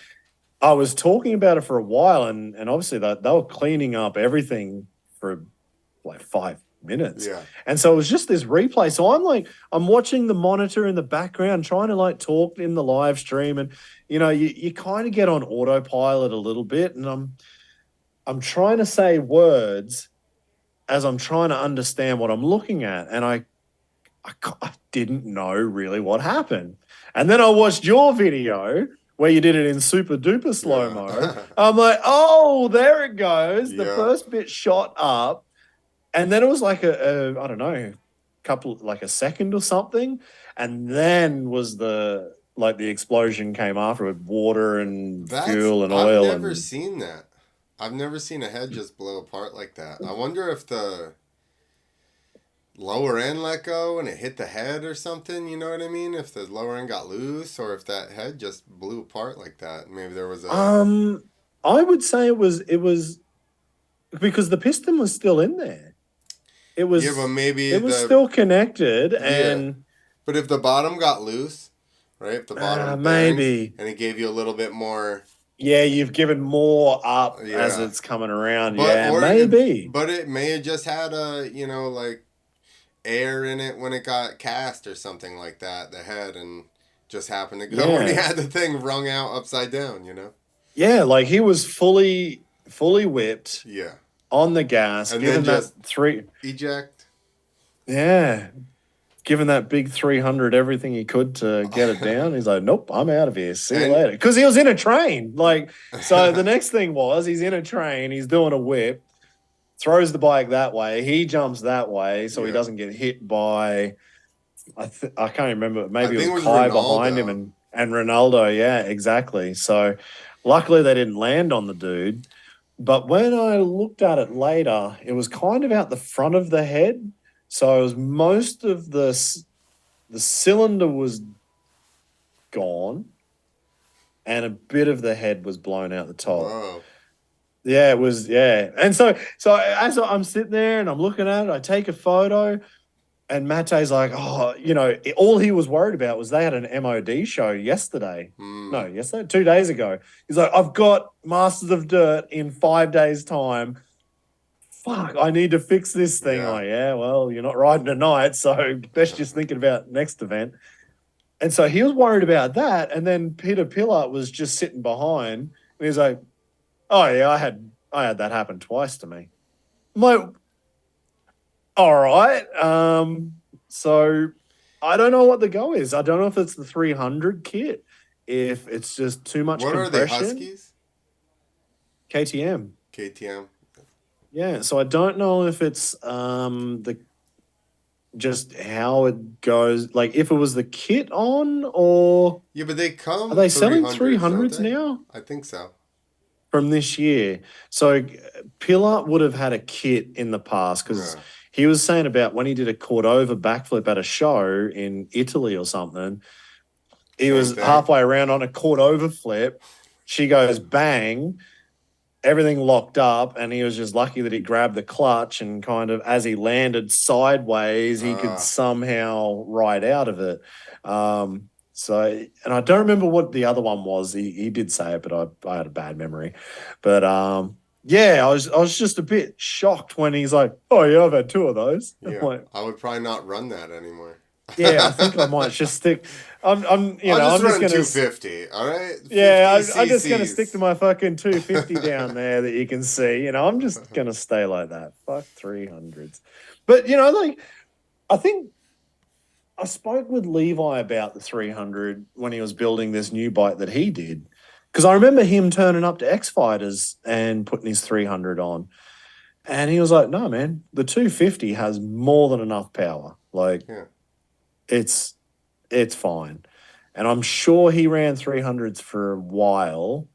I was talking about it for a while, and obviously they were cleaning up everything for like 5 minutes. Yeah. And so it was just this replay. So I'm watching the monitor in the background, trying to like talk in the live stream, and you kind of get on autopilot a little bit, and I'm trying to say words as I'm trying to understand what I'm looking at, and I didn't know really what happened. And then I watched your video where you did it in super duper slow-mo. I'm like, oh, there it goes. The first bit shot up. And then it was like I don't know, like a second or something. And then was the explosion came after with water and fuel and oil. I've never seen that. I've never seen a head just blow apart like that. I wonder if the lower end let go and it hit the head or something, you know what I mean? If the lower end got loose, or if that head just blew apart like that. Maybe there was I would say it was because the piston was still in there. But maybe it was still connected, and but if the bottom got loose, right? If the bottom bearings, Maybe. and it gave you a little bit more. Yeah, you've given more up as Yeah, it's coming around. but Yeah, or maybe. but it may have just had a like air in it when it got cast or something like that. The head and just happened to go when he Yeah. had the thing wrung out upside down. Yeah, like he was fully whipped Yeah, on the gas, and then given that just three. eject. Yeah, given that big 300 everything he could to get it down. He's like, nope, I'm out of here. See you And later. Because he was in a train. Like, so the next thing was he's in a train, he's doing a whip, throws the bike that way, he jumps that way, so he yeah, doesn't get hit by I can't remember, I maybe it think was it was Kai behind him Ronaldo. and Ronaldo. Yeah, exactly. So luckily they didn't land on the dude. But when I looked at it later, it was kind of out the front of the head. So it was most of the cylinder was gone and a bit of the head was blown out the top. Whoa. Yeah, it was, yeah. And so as I'm sitting there and I'm looking at it, I take a photo and Mate's like, oh, all he was worried about was they had an MOD show yesterday. Hmm. No, yesterday, 2 days ago. He's like, I've got Masters of Dirt in 5 days' time. Fuck, I need to fix this thing. I'm Yeah. like, yeah, well, you're not riding tonight, so best just thinking about next event. And so he was worried about that. And then Peter Pillar was just sitting behind and he's like, oh yeah, I had that happen twice to me. I'm like, all right. So I don't know what the go is. I don't know if it's the 300 kit, if it's just too much What are they? compression. Huskies? KTM. KTM. Yeah. So I don't know if it's the just how it goes. Like if it was the kit on, or Yeah, but they are come they selling 300s, don't 300s they? now I think so. from this year? So Pillar would have had a kit in the past because Yeah. he was saying about when he did a Cordova backflip at a show in Italy or something. He Same was thing. halfway around on a Cordova flip. She goes bang, everything locked up, and he was just lucky that he grabbed the clutch and kind of as he landed sideways, he could Uh, somehow ride out of it. So, and I don't remember what the other one was. He did say it, but I had a bad memory. But yeah, I was just a bit shocked when he's like, "Oh yeah, I've had two of those." I'm yeah. like, I would probably not run that anymore. yeah, I think I might just stick. I'll just I'm just run gonna 250, all right? Yeah, 50 I'm just gonna stick to cc's. my fucking 250 down there that you can see. I'm just gonna stay like that. Fuck 300s. But like I think I spoke with Levi about the 300 when he was building this new bike that he did. Because I remember him turning up to X Fighters and putting his 300 on. And he was like, no, man, the 250 has more than enough power. Like Yeah. it's it's fine. And I'm sure he ran 300s for a while.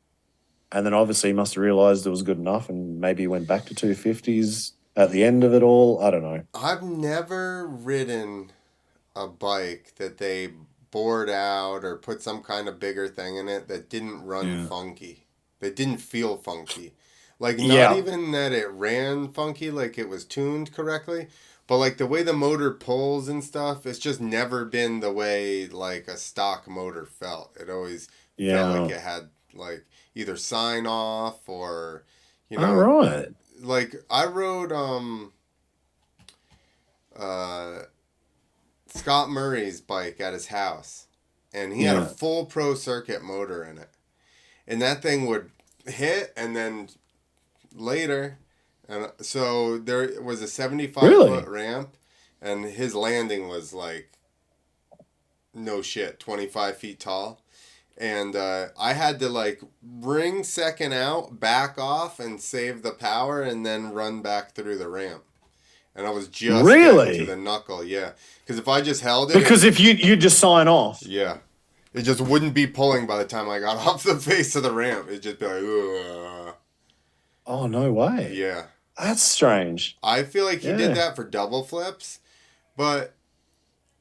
And then obviously he must have realized it was good enough and maybe he went back to 250s at the end of it all. I don't know. I've never ridden a bike that they bored out or put some kind of bigger thing in it that didn't run Yeah. funky. That didn't feel funky. Like, not Yeah. even that it ran funky, like it was tuned correctly, but like the way the motor pulls and stuff, it's just never been the way like a stock motor felt. It always felt like Yeah. it had like either sign off or, you All know, right. like I rode uh Scott Murray's bike at his house, and he had a Yeah. full pro circuit motor in it, and that thing would hit and then later, and so there was a 75-foot Really? ramp, and his landing was like no shit 25 feet tall, and I had to like ring second out, back off, and save the power, and then run back through the ramp. And I was just getting to the Really? knuckle, yeah. Because if I just held it, Because if you just sign off. yeah, it just wouldn't be pulling by the time I got off the face of the ramp. It'd just be like, ugh. Oh, no way. Yeah. That's strange. I feel like he did Yeah. that for double flips, but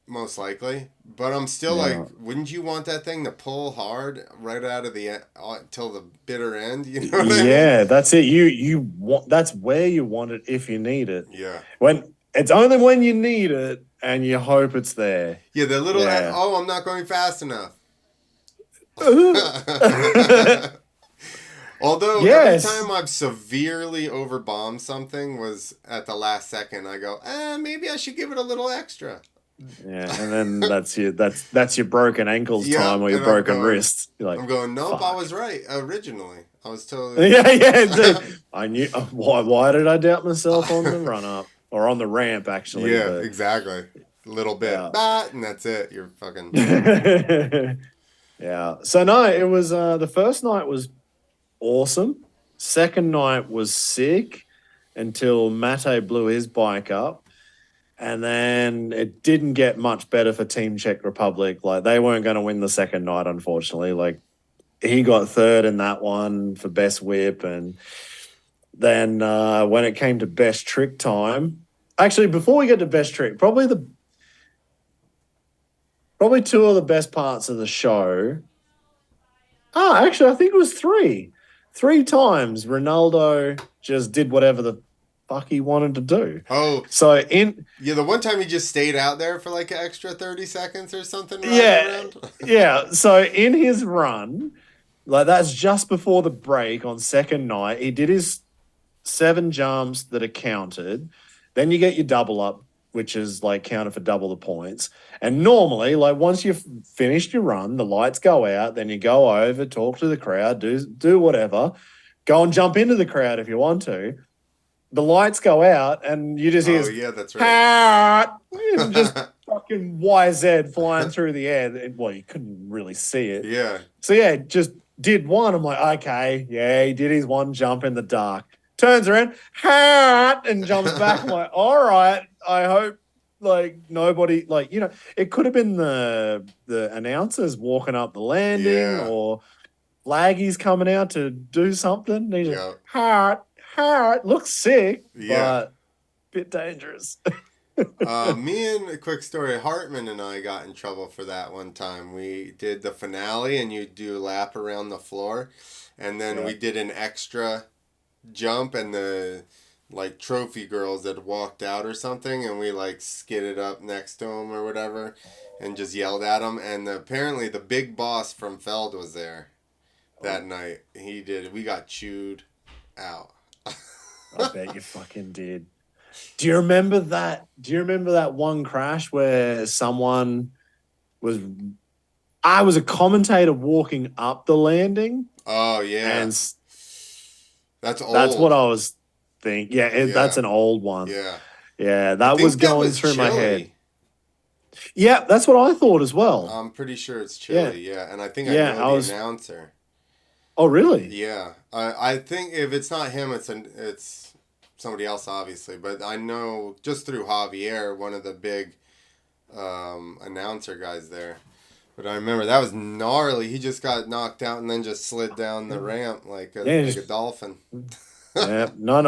most likely. But I'm still like, Yeah. wouldn't you want that thing to pull hard right out of the till the bitter end? You know what I mean? Yeah, that's it. You want that's where you want it if you need it. Yeah. When it's only when you need it and you hope it's there. Yeah, the little, Yeah. oh, I'm not going fast enough. Although every Yes. time I've severely overbombed something was at the last second, I go, maybe I should give it a little extra. Yeah, and then that's your broken ankles time Yep, or your and I'm broken going, wrists. You're like, nope, I fuck. was right originally. I was totally. Yeah, yeah, dude. I knew why did I doubt myself on the run up or on the ramp actually, Yeah, but exactly. A little bit, yeah. and that's it. You're fucking. Yeah. So no, it was the first night was awesome. Second night was sick until Mate blew his bike up. And then it didn't get much better for Team Czech Republic. Like they weren't going to win the second night, unfortunately. Like he got third in that one for best whip. And then when it came to best trick time, actually, before we get to best trick, probably two of the best parts of the show. Actually, I think it was three. Three times Ronaldo just did whatever the fuck he wanted to do. Oh, So in yeah, the one time he just stayed out there for like an extra 30 seconds or something riding yeah, around. yeah. So in his run, like that's just before the break on second night, he did his 7 jumps that are counted. Then you get your double up, which is like counted for double the points. And normally, like once you've finished your run, the lights go out, then you go over, talk to the crowd, do whatever, go and jump into the crowd if you want to. The lights go out, and you just hear Oh, yeah, that's right. "Hat!" and just fucking YZ flying through the air. Well, you couldn't really see it. Yeah. So yeah, just did one. I'm like, okay, yeah, he did his one jump in the dark. Turns around, hat, and jumps back. I'm like, all right. I hope like nobody like it could have been the announcers walking up the landing Yeah. or flaggies coming out to do something. He's like, Yeah. hat, looks sick, Yeah. but bit dangerous. Me and a quick story, Hartman and I got in trouble for that one time. We did the finale and you do a lap around the floor. And then Yeah. we did an extra jump and the like trophy girls had walked out or something and we like skidded up next to them or whatever and just yelled at them. And apparently the big boss from Feld was there that night. We got chewed out. I bet you fucking did. Do you remember that? Do you remember that one crash where someone was? I was a commentator walking up the landing, Oh yeah. and That's old. that's what I was thinking. Yeah, that's Yeah. an old one. Yeah. Yeah, I that think was that going was through my head. Chile. Yeah, that's what I thought as well. I'm pretty sure it's Chile, yeah. And I think I Yeah, know the announcer. Oh, really? Yeah. I think if it's not him, it's somebody else, obviously. But I know just through Javier, one of the big announcer guys there. But I remember that was gnarly. He just got knocked out and then just slid down the ramp like a dolphin. Yeah, no.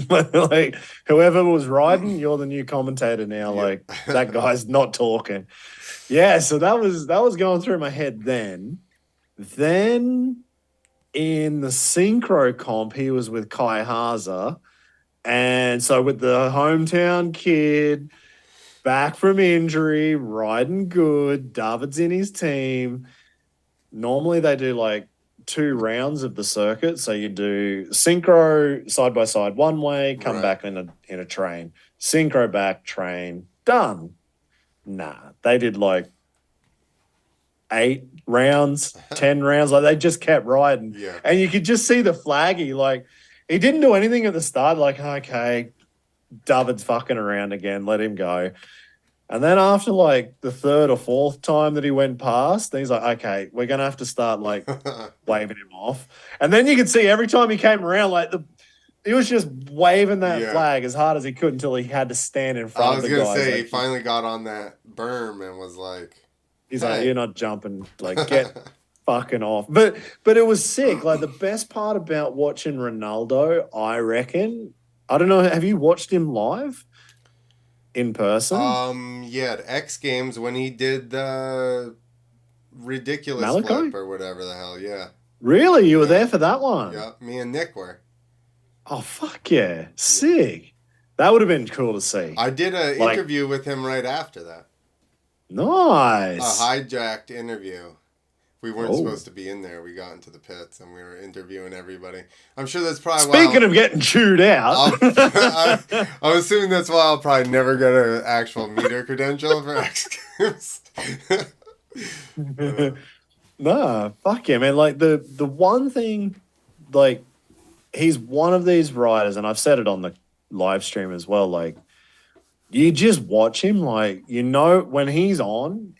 Like whoever was riding, you're the new commentator now. Yeah. Like that guy's not talking. Yeah, so that was going through my head then. Then in the synchro comp, he was with Kai Haza. And so with the hometown kid, back from injury, riding good, David's in his team. Normally they do like 2 rounds of the circuit. So you do synchro side by side one way, come Right. back in a train. Synchro back, train, done. Nah, they did like 8 rounds, 10 rounds. Like they just kept riding. Yeah. And you could just see the flaggy. Like he didn't do anything at the start. Like, okay, David's fucking around again. Let him go. And then after like the third or fourth time that he went past, he's like, okay, we're going to have to start like waving him off. And then you could see every time he came around, like he was just waving that flag as hard as he could until he had to stand in front of the guys. I was going to say, like, he finally got on that berm and was like, he's like, you're not jumping. Like, get fucking off. But it was sick. Like the best part about watching Ronaldo, I reckon, I don't know, have you watched him live? In person? Yeah, at X Games when he did the ridiculous Malachi? flip or whatever the hell, yeah. Really? You were there for that one? Yeah, me and Nick were. Oh, fuck yeah. Sick. That would have been cool to see. I did an interview with him right after that. Nice. A hijacked interview We weren't Oh. supposed to be in there. We got into the pits and we were interviewing everybody. I'm sure that's probably Speaking of getting chewed out. I'm assuming that's why I'll probably never get an actual meter credential for X Games. Nah, fuck yeah, man. Like the one thing, like he's one of these riders, and I've said it on the live stream as well. Like you just watch him, like when he's on,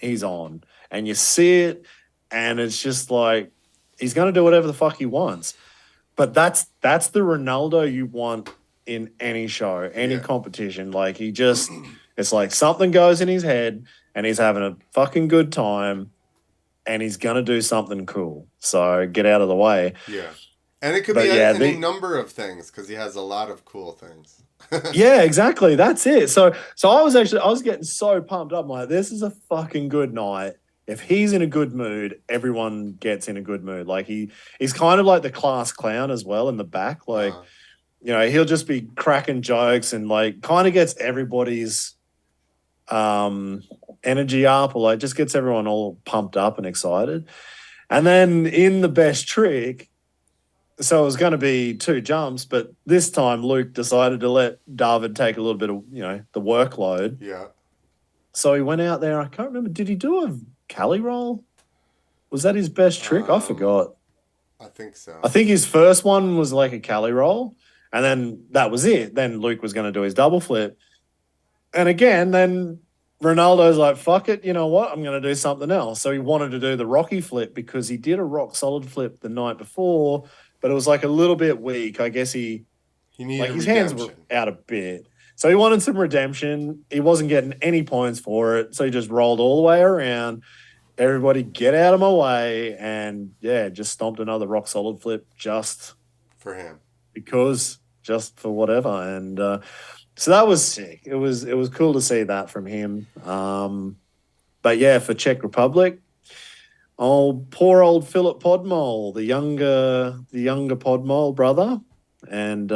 and you see it, and it's just like he's gonna do whatever the fuck he wants. But that's the Ronaldo you want in any show, any Yeah. competition. Like it's like something goes in his head, and he's having a fucking good time, and he's gonna do something cool. So get out of the way. Yeah. And it could But be yeah, any number of things because he has a lot of cool things. yeah, exactly. That's it. So I was getting so pumped up. I'm like, this is a fucking good night. If he's in a good mood, everyone gets in a good mood. Like he's kind of like the class clown as well in the back. Like, he'll just be cracking jokes and like kind of gets everybody's energy up, or like just gets everyone all pumped up and excited. And then in the best trick, so it was going to be 2 jumps, but this time Luke decided to let David take a little bit of, the workload. Yeah. So he went out there. I can't remember. Did he do a Cali roll? Was that his best trick? I forgot. I think so. I think his first one was like a Cali roll, and then that was it. Then Luke was going to do his double flip. And again, then Ronaldo's like, fuck it, you know what? I'm going to do something else. So he wanted to do the Rocky flip because he did a rock solid flip the night before, but it was like a little bit weak. I guess he needed his hands were out a bit. So he wanted some redemption. He wasn't getting any points for it. So he just rolled all the way around. Everybody get out of my way. And yeah, just stomped another rock solid flip just for him. Because just for whatever. And so that was sick. It was cool to see that from him. But yeah, for Czech Republic, poor old Philip Podmol, the younger Podmol brother, and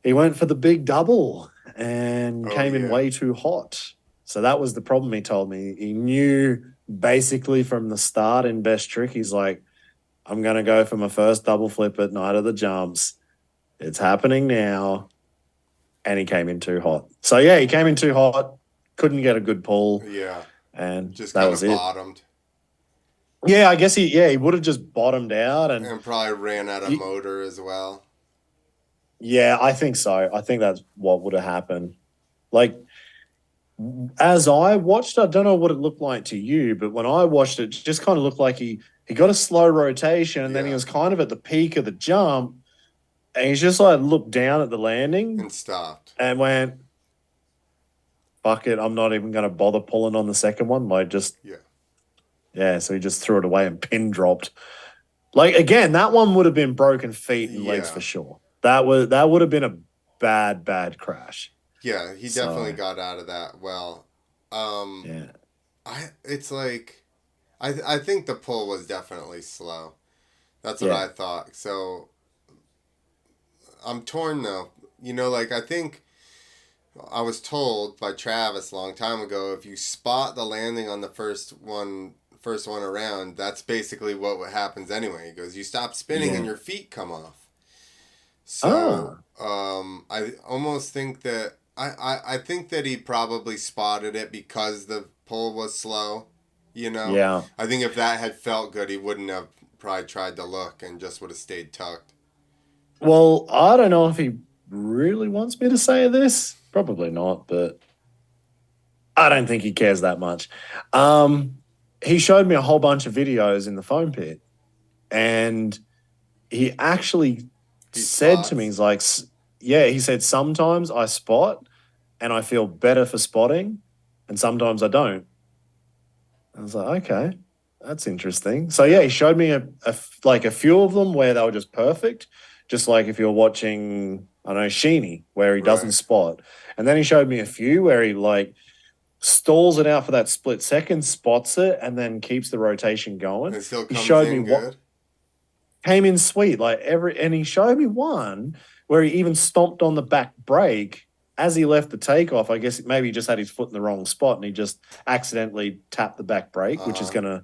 he went for the big double and came in way too hot. So that was the problem. He told me he knew basically from the start in best trick. He's like, I'm gonna go for my first double flip at night of the jumps. It's happening now. And he came in too hot. So yeah, he came in too hot. Couldn't get a good pull. Yeah. And just that kind was of it. Bottomed. Yeah, I guess he would have just bottomed out and probably ran out of motor as well. Yeah, I think so. I think that's what would have happened. Like, as I watched, I don't know what it looked like to you, but when I watched it just kind of looked like he got a slow rotation and then he was kind of at the peak of the jump and he's just like looked down at the landing and stopped and went, fuck it, I'm not even going to bother pulling on the second one. Like, just yeah. So he just threw it away and pin dropped. Like, again, that one would have been broken feet and legs for sure. That would have been a bad crash. Yeah, he definitely got out of that well. Yeah. It's like I think the pull was definitely slow. That's what I thought. So I'm torn though. Like I think I was told by Travis a long time ago, if you spot the landing on the first one around, that's basically what happens anyway. He goes, you stop spinning and your feet come off. So I almost think that I think that he probably spotted it because the pull was slow. Yeah. I think if that had felt good, he wouldn't have probably tried to look and just would have stayed tucked. Well, I don't know if he really wants me to say this. Probably not, but I don't think he cares that much. He showed me a whole bunch of videos in the foam pit, and he actually said to me, he's like, yeah, he said, sometimes I spot and I feel better for spotting, and sometimes I don't. I was like, okay, that's interesting. So yeah, he showed me a few of them where they were just perfect, just like if you're watching, I don't know, Sheeny, where he doesn't spot. And then he showed me a few where he like stalls it out for that split second, spots it, and then keeps the rotation going. And still he showed me good. what came in sweet, and he showed me one where he even stomped on the back brake as he left the takeoff. I guess maybe he just had his foot in the wrong spot and he just accidentally tapped the back brake, which is going to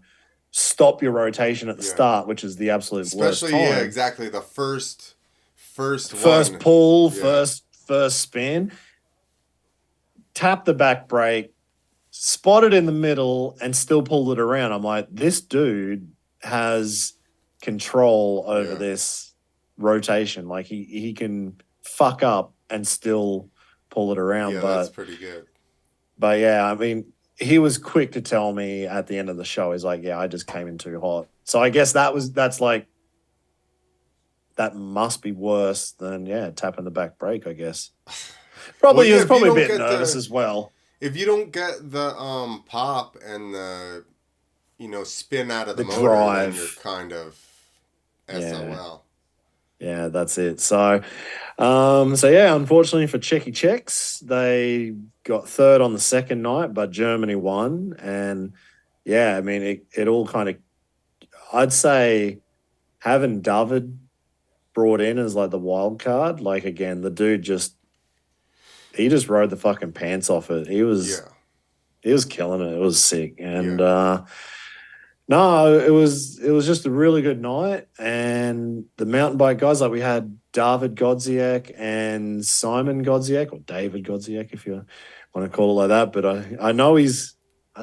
stop your rotation at the Yeah. start, which is the absolute worst Especially, yeah, time. exactly. The first First one. pull, Yeah. first spin, tap the back brake, spot it in the middle, and still pulled it around. I'm like, this dude has control over Yeah. this rotation. Like he can fuck up and still pull it around. Yeah, that's pretty good. But yeah, I mean, he was quick to tell me at the end of the show. He's like, "Yeah, I just came in too hot." So I guess that's like that must be worse than tapping the back brake. I guess Well, probably he yeah, was probably a bit nervous as well. if you don't get the pop and the spin out of the The motor, then you're drive, kind of yeah, SOL. yeah, that's it. So yeah, unfortunately for Checky Czechs, they got third on the second night, but Germany won, and yeah, I mean it all kind of. I'd say having David brought in as like the wild card, like again, the dude just rode the fucking pants off it. Yeah, He was killing it. It was sick. yeah, And no, it was just a really good night. And the mountain bike guys, like we had David Godziak and Simon Godziak, or David Godziak, if you want to call it like that. But I know I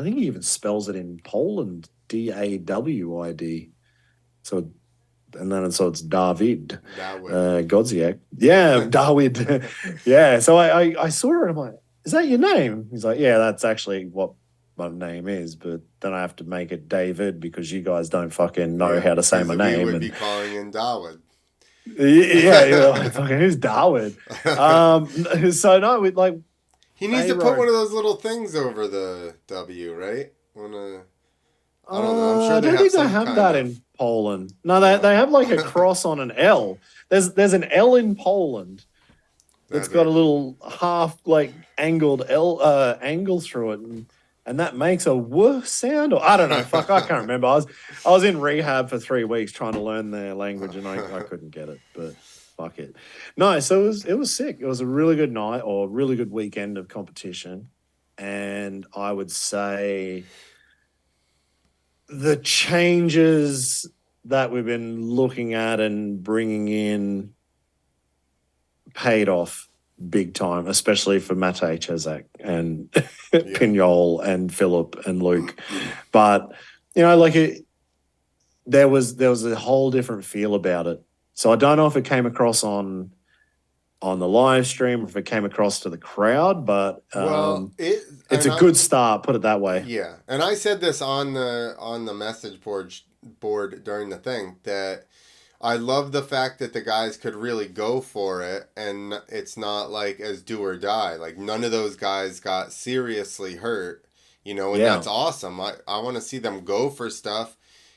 think he even spells it in Poland, Dawid. So it's David that would. Godziak. Yeah, David. Yeah. So I saw her and I'm like, is that your name? He's like, yeah, that's actually what my name is, but then I have to make it David because you guys don't fucking know Yeah, how to say because my we name. would be And calling in Dawood. yeah, you're like, fucking who's Darwin? So no, we like He needs they to put one wrote. of those little things over the W, right? I don't know. I'm sure I they don't have think they some have kind that of. in Poland. No, No. they have like a cross on an L. There's an L in Poland that's That's got a right. little half like angle through it, and that makes a woof sound. Or I don't know. Fuck, I can't remember. I was in rehab for 3 weeks trying to learn their language, and I couldn't get it. But fuck it. No, so it was sick. It was a really good night or really good weekend of competition, and I would say the changes that we've been looking at and bringing in paid off big time, especially for Mate Chezak and Yeah. Pignol and Philip and Luke. But like there was a whole different feel about it. So I don't know if it came across on the live stream or if it came across to the crowd, but Well, it's and a I good start. Put it that way. yeah, and I said this on the message board during the thing that I love the fact that the guys could really go for it, and it's not like as do or die. Like none of those guys got seriously hurt, and Yeah, that's awesome. I want to see them go for stuff,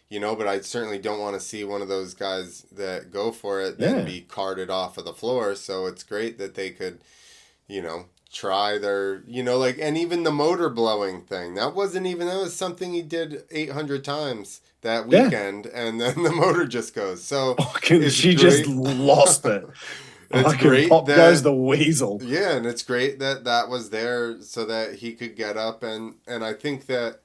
but I certainly don't want to see one of those guys that go for it then yeah, be carted off of the floor. So it's great that they could, try their, like, and even the motor blowing thing. That was something he did 800 times that yeah. weekend, and then the motor just goes. So Fucking, it's she just great. lost it. It's Fucking great pop goes that, the weasel. yeah, and it's great that that was there so that he could get up, and I think that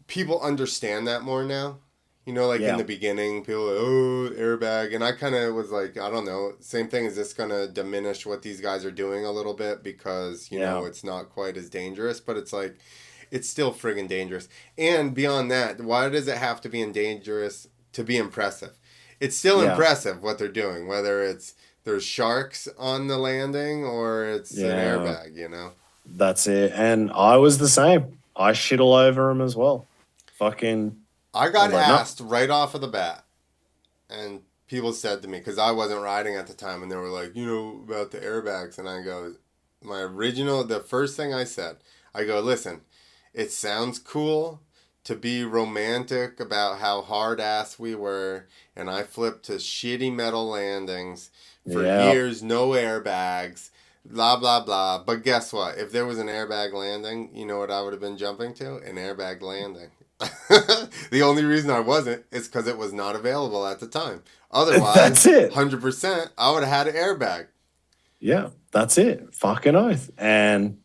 people understand that more now. Like in Yeah, the beginning, people were, oh, airbag, and I kind of was like, I don't know, same thing. Is this gonna diminish what these guys are doing a little bit because yeah, it's not quite as dangerous, but it's like, it's still friggin' dangerous. And beyond that, why does it have to be dangerous to be impressive? It's still yeah, impressive what they're doing, whether it's there's sharks on the landing or it's an yeah. airbag. That's it. And I was the same. I shit all over him as well. Fucking, I I got was like, no. asked right off of the bat, and people said to me, because I wasn't riding at the time, and they were like, about the airbags, and I go, the first thing I said, I go, listen, it sounds cool to be romantic about how hard ass we were, and I flipped to shitty metal landings for Yeah, years, no airbags, blah blah blah. But guess what? If there was an airbag landing, you know what I would have been jumping to? An airbag landing. The only reason I wasn't is because it was not available at the time. that's Otherwise, it. 100%, I would have had an airbag. Yeah, that's it. Fucking oath. And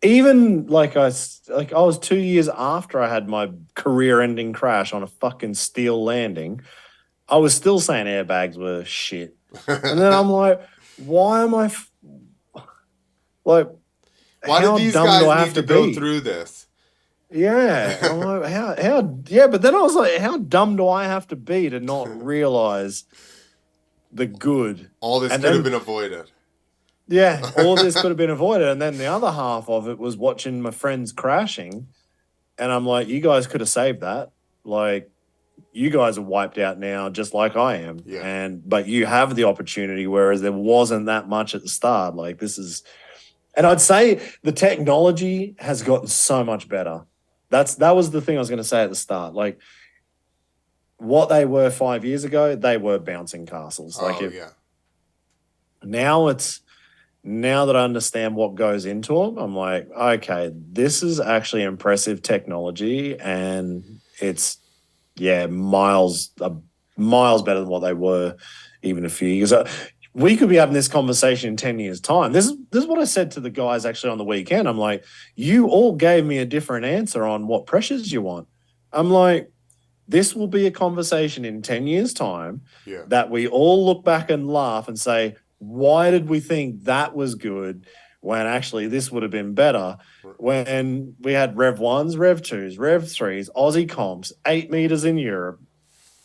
even like I was 2 years after I had my career-ending crash on a fucking steel landing. I was still saying airbags were shit, and then I'm like, why am like, Why did how these dumb do guys I have need to to go be? through this? Yeah, I'm like, yeah, but then I was like, how dumb do I have to be to not realize the good? All this And could have then, been avoided. yeah, all this could have been avoided. And then the other half of it was watching my friends crashing. And I'm like, you guys could have saved that. Like, you guys are wiped out now, just like I am. Yeah. But you have the opportunity, whereas there wasn't that much at the start. Like, this is, and I'd say the technology has gotten so much better. That was the thing I was going to say at the start. Like, what they were 5 years ago, they were bouncing castles. Like, Oh if yeah. now it's now that I understand what goes into them, I'm like, okay, this is actually impressive technology, and it's yeah, miles better than what they were even a few years ago. We could be having this conversation in 10 years' time. This is what I said to the guys actually on the weekend. I'm like, you all gave me a different answer on what pressures you want. I'm like, this will be a conversation in 10 years' time Yeah. that we all look back and laugh and say, why did we think that was good when actually this would have been better? When we had Rev 1s, Rev 2s, Rev 3s, Aussie comps, 8 meters in Europe,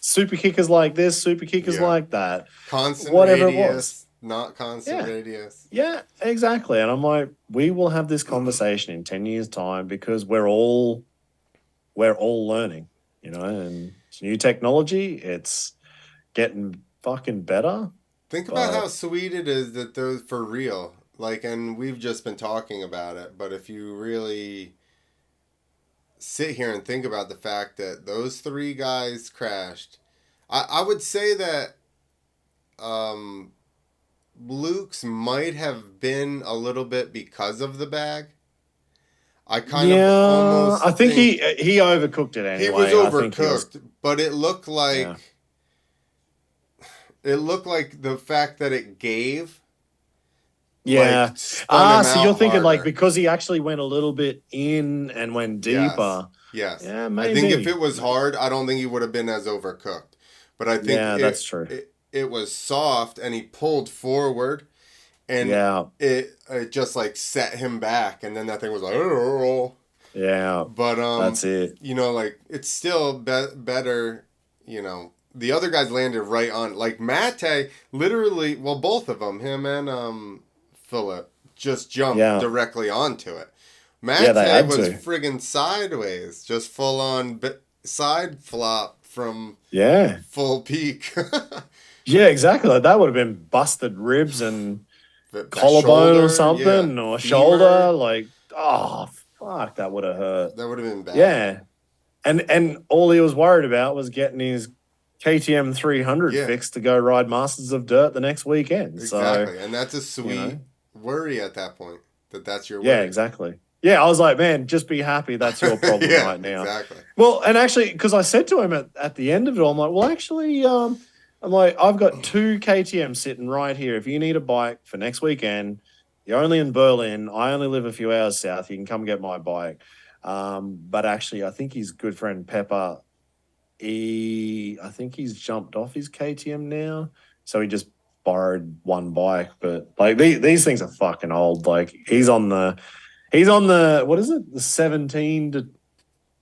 super kickers like this, super kickers Yeah. like that, Constant whatever it was. radius, not constant Yeah. radius. Yeah, exactly. And I'm like, we will have this conversation in 10 years' time because we're all learning, and it's new technology. It's getting fucking better. Think about how But sweet it is that those for real. Like, and we've just been talking about it, but if you really sit here and think about the fact that those three guys crashed, I would say that um, Luke's might have been a little bit because of the bag. I kind of yeah, almost I think think he overcooked it he was anyway. I think he was overcooked, but yeah. it looked like the fact that it gave like Yeah. spun him So you're out thinking like harder. because he actually went a little bit in and went Yes. deeper. Yes. Yeah, I think if maybe. it was hard, I don't think he would have been as overcooked. But I think Yeah, that's true. it was soft and he pulled forward and Yeah. it just like set him back and then that thing was like oh. Yeah. But That's it. like it's still better, the other guys landed right on like Mate literally, well both of them, him and Philip just jumped Yeah. directly onto it. Yeah, they Mate had was to. friggin' sideways, just full on side flop from Yeah. full peak. Yeah, exactly. Like that would have been busted ribs and That collarbone or shoulder, yeah, something or shoulder. femur, Like, oh fuck, that would have hurt. that would have been bad. Yeah. And all he was worried about was getting his KTM 300 Yeah, fixed to go ride Masters of Dirt the next weekend. So, exactly, and that's a you know, sweet worry at that point. That's your yeah, worry. exactly. Yeah, I was like, man, just be happy that's your problem Yeah, right now. exactly. Well, and actually, because I said to him at the end of it all, I'm like, well, actually, I'm like, I've got two KTM sitting right here. If you need a bike for next weekend, you're only in Berlin. I only live a few hours south. You can come get my bike. But actually, I think his good friend Pepper, I think he's jumped off his KTM now. So he just borrowed one bike. But like these things are fucking old. Like Yeah. he's on the what is it? The 17 to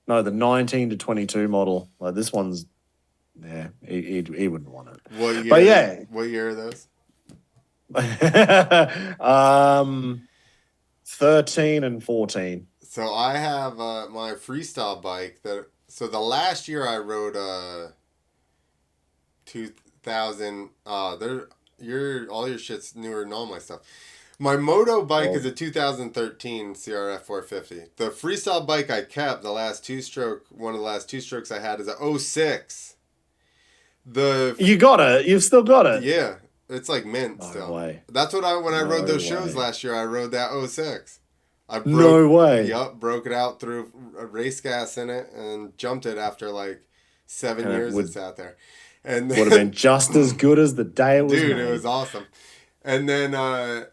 no, the 19 to 22 model. Like this one's yeah, he wouldn't want it. What But year? yeah. What year are those? um 13 and 14. So I have my freestyle bike that. So the last year I rode 2000. There, all your shit's newer than all my stuff. My moto bike is Well, a 2013 CRF 450. The freestyle bike I kept, one of the last two strokes I had is a '06. The you got it. You've still got it. Yeah, it's like mint No still. way. That's what when I rode No those shows way. last year, I rode that '06. I No way. broke it out, threw a race gas in it, and jumped it after like 7 And it years it sat there. And would have been then, just as good as the day it was dude, it made. was awesome. And then, uh,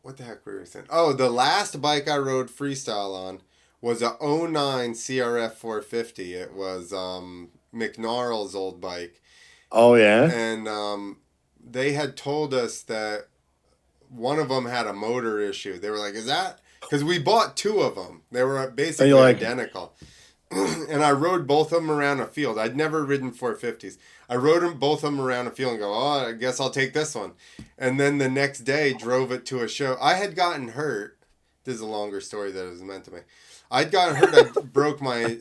what the heck were we saying? Oh, the last bike I rode freestyle on was a '09 CRF 450. It was McNarl's old bike. Oh yeah. And they had told us that one of them had a motor issue. They were like, is that? Because we bought two of them. They were basically identical. And I rode both of them around a field. I'd never ridden 450s. I rode them, both of them around a field and go, oh, I guess I'll take this one. And then the next day, drove it to a show. I had gotten hurt. This is a longer story than it was meant to be. I'd gotten hurt.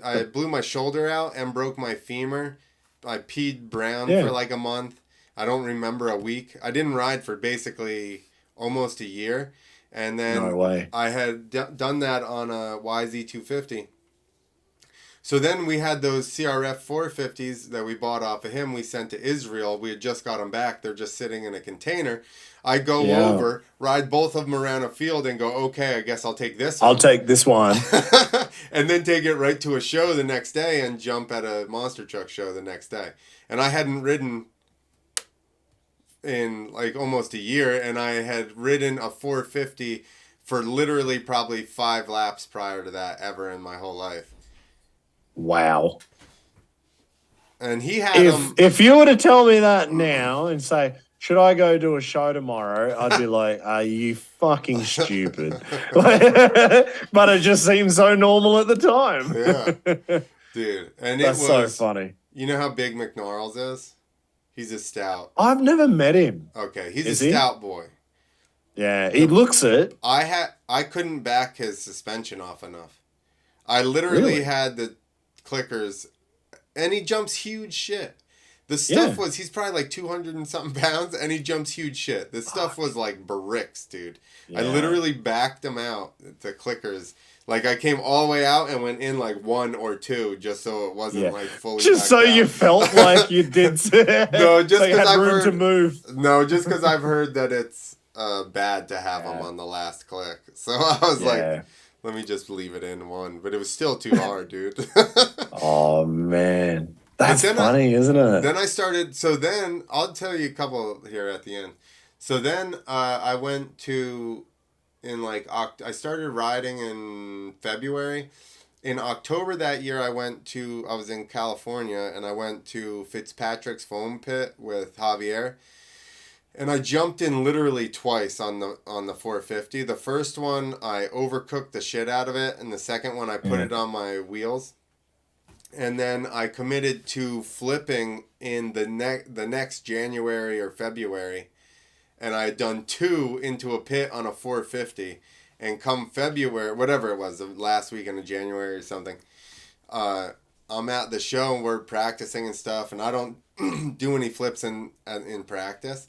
I blew my shoulder out and broke my femur. I peed brown for like a month. I don't remember a week. I didn't ride for basically almost a year. And then no way. I had done that on a YZ250. So then we had those CRF 450s that we bought off of him. We sent to Israel. We had just got them back. They're just sitting in a container. I go over, ride both of them around a field and go, okay, I guess I'll take this one. I'll take this one. And then take it right to a show the next day and jump at a monster truck show the next day. And I hadn't ridden in like almost a year, and I had ridden a 450 for literally probably 5 laps prior to that ever in my whole life. Wow. And he had if you were to tell me that now and say, should I go do a show tomorrow? I'd be like, are you fucking stupid? But it just seems so normal at the time. Yeah. Dude. And that's so funny. You know how big McNarls is? He's a stout. I've never met him. Okay. He's a stout boy. Yeah. He looks it. I couldn't back his suspension off enough. I literally had the clickers, and he jumps huge shit. The stuff was, he's probably like 200 and something pounds, and he jumps huge shit. The stuff was like bricks, dude. Yeah. I literally backed him out, the clickers. Like, I came all the way out and went in like 1 or 2 just so it wasn't like fully just so out. You felt like you did. No, just because I've heard to move. No, just because I've heard that it's bad to have them on the last click. So I was like, let me just leave it in 1. But it was still too hard, dude. Oh, man. That's funny, isn't it? Then I started... So then, I'll tell you a couple here at the end. So then I went to... I started riding in February. In October that year, I was in California, and I went to Fitzpatrick's Foam Pit with Javier. And I jumped in literally twice on the 450. The first one, I overcooked the shit out of it, and the second one, I put it on my wheels. And then I committed to flipping in the next January or February. And I had done 2 into a pit on a 450. And come February, whatever it was, the last weekend of January or something, I'm at the show and we're practicing and stuff. And I don't do any flips in practice.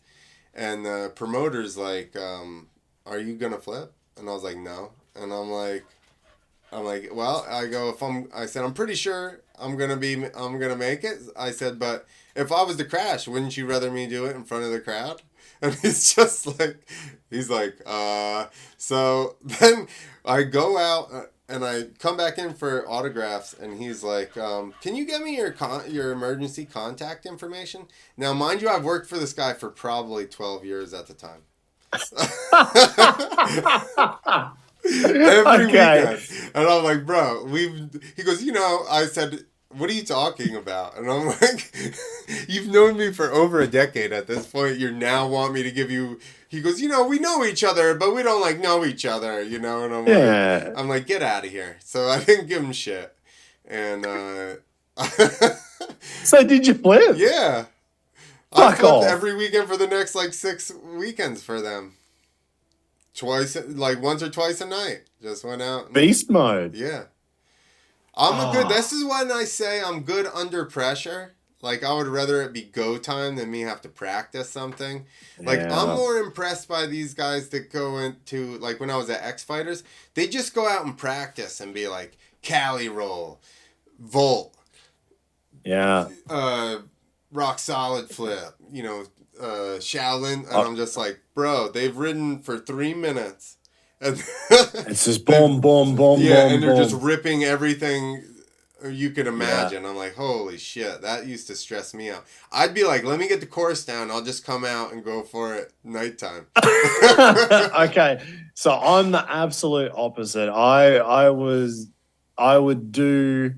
And the promoter's like, are you going to flip? And I was like, no. And I'm like, well, I said, I'm pretty sure I'm going to make it. I said, but if I was to crash, wouldn't you rather me do it in front of the crowd? And he's like, so then I go out and I come back in for autographs, and he's like, can you get me your emergency contact information? Now, mind you, I've worked for this guy for probably 12 years at the time. Every weekend. And I'm like, bro, he goes, I said, what are you talking about? And I'm like, you've known me for over a decade at this point. You now want me to give you... He goes, we know each other, but we don't, know each other, And I'm like, get out of here. So I didn't give him shit. And, So did you flip? Yeah. I flipped every weekend for the next, 6 weekends for them. Once or twice a night. Just went out. Beast mode. Yeah. This is when I say I'm good under pressure. I would rather it be go time than me have to practice something. I'm more impressed by these guys that go into, when I was at X Fighters, they just go out and practice and be like, Cali roll, Volt. Yeah. Rock solid flip, Shaolin. And I'm just like, bro, they've ridden for 3 minutes. And it's just boom, boom, boom, yeah, boom, and they're boom. just ripping everything you can Yeah. imagine. I'm like, holy shit, that used to stress me out. I'd be like, let me get the course down. I'll just come out and go for it nighttime. Okay, so I'm the absolute opposite. I would do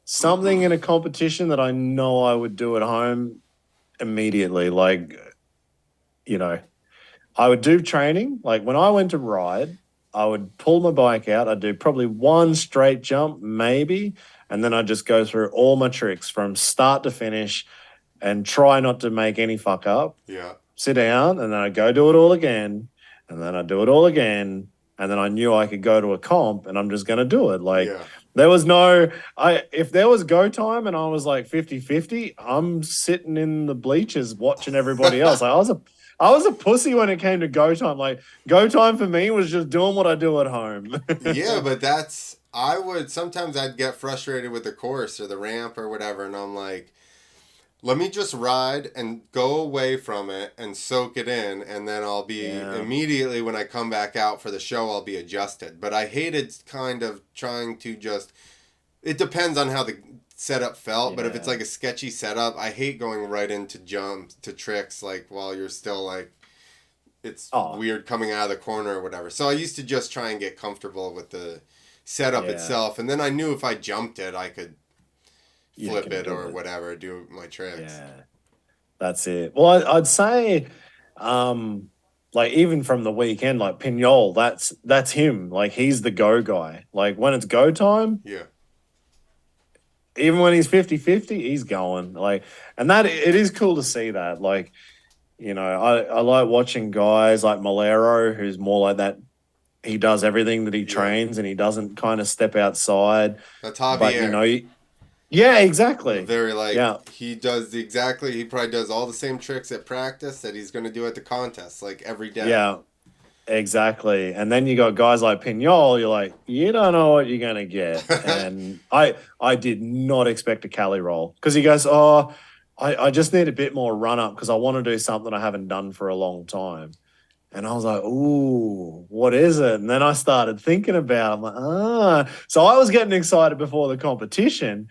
something in a competition that I know I would do at home immediately. Like, you know, I would do training. Like when I went to ride, I would pull my bike out. I'd do probably one straight jump, maybe, and then I'd just go through all my tricks from start to finish and try not to make any fuck up. Yeah, Sit down, and then I'd go do it all again, and then I'd do it all again, and then I knew I could go to a comp and I'm just going to do it. Like yeah. there was no, if there was go time and I was like 50-50, I'm sitting in the bleachers watching everybody else. Like I was a pussy when it came to go time. Like go time for me was just doing what I do at home. Yeah, but that's I would sometimes I'd get frustrated with the course or the ramp or whatever, and I'm like, let me just ride and go away from it and soak it in, and then I'll be Yeah. immediately when I come back out for the show, I'll be adjusted. But I hated kind of trying to just. It depends on how the setup felt, but if it's Yeah. like a sketchy setup, I hate going right into jumps to tricks like while you're still like it's Oh, weird coming out of the corner or whatever. So I used to just try and get comfortable with the setup yeah. itself, and then I knew if I jumped it, I could You flip can it do or it. whatever, do my tricks. Yeah. That's it. Well, I'd say, um, like even from the weekend, like Pignol, that's him. Like he's the go guy. Like when it's go time, Yeah. even when he's 50-50, he's going. Like, and that it is cool to see that. Like, I like watching guys like Malero, who's more like that. He does everything that he Yeah. trains and he doesn't kind of step outside. That's But Javier. yeah, exactly. Very like Yeah. he does he probably does all the same tricks at practice that he's going to do at the contest like every day. Yeah. Exactly. And then you got guys like Pignol, you're like, you don't know what you're gonna get. And I did not expect a Cali roll. Because he goes, oh, I just need a bit more run up because I want to do something I haven't done for a long time. And I was like, ooh, what is it? And then I started thinking about it. I'm like, So I was getting excited before the competition.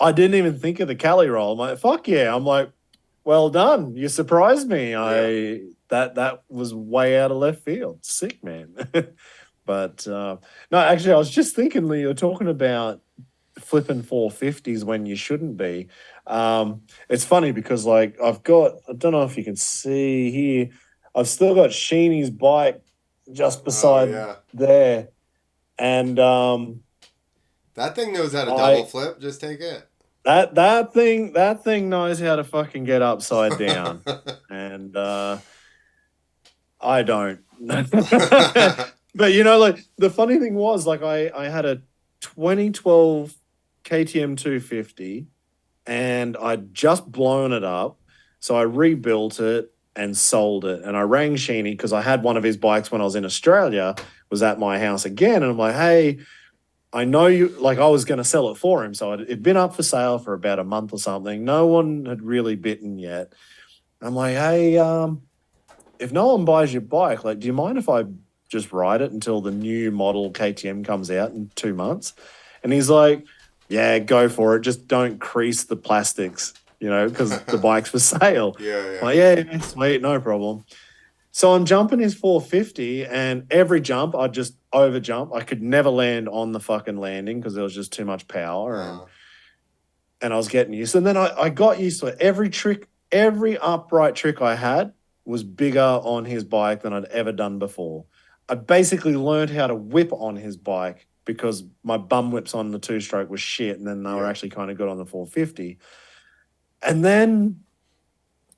I didn't even think of the Cali roll. I'm like, fuck yeah. I'm like, well done. You surprised me. Yeah. That was way out of left field. Sick, man. But no, actually, I was just thinking, Lee, you're talking about flipping 450s when you shouldn't be. It's funny because like I don't know if you can see here, I've still got Sheeny's bike just Oh beside yeah. there, and That thing knows how to double I flip. Just take it. that thing knows how to fucking get upside down, and I don't. But like the funny thing was, like I had a 2012 KTM 250, and I'd just blown it up, so I rebuilt it and sold it. And I rang Sheeny because I had one of his bikes when I was in Australia, was at my house again, and I'm like, hey, I know you. Like I was going to sell it for him, so it'd been up for sale for about a month or something. No one had really bitten yet. I'm like, hey, if no one buys your bike, like, do you mind if I just ride it until the new model KTM comes out in 2 months? And he's like, yeah, go for it. Just don't crease the plastics, because the bike's for sale. Yeah, I'm yeah. like, yeah, sweet, no problem. So I'm jumping his 450, and every jump I just over jump. I could never land on the fucking landing because there was just too much power, and Uh, and I was getting used. And then I got used to it. Every trick, every upright trick I had was bigger on his bike than I'd ever done before. I basically learned how to whip on his bike because my bum whips on the two stroke was shit. And then they were yeah. actually kind of good on the 450. And then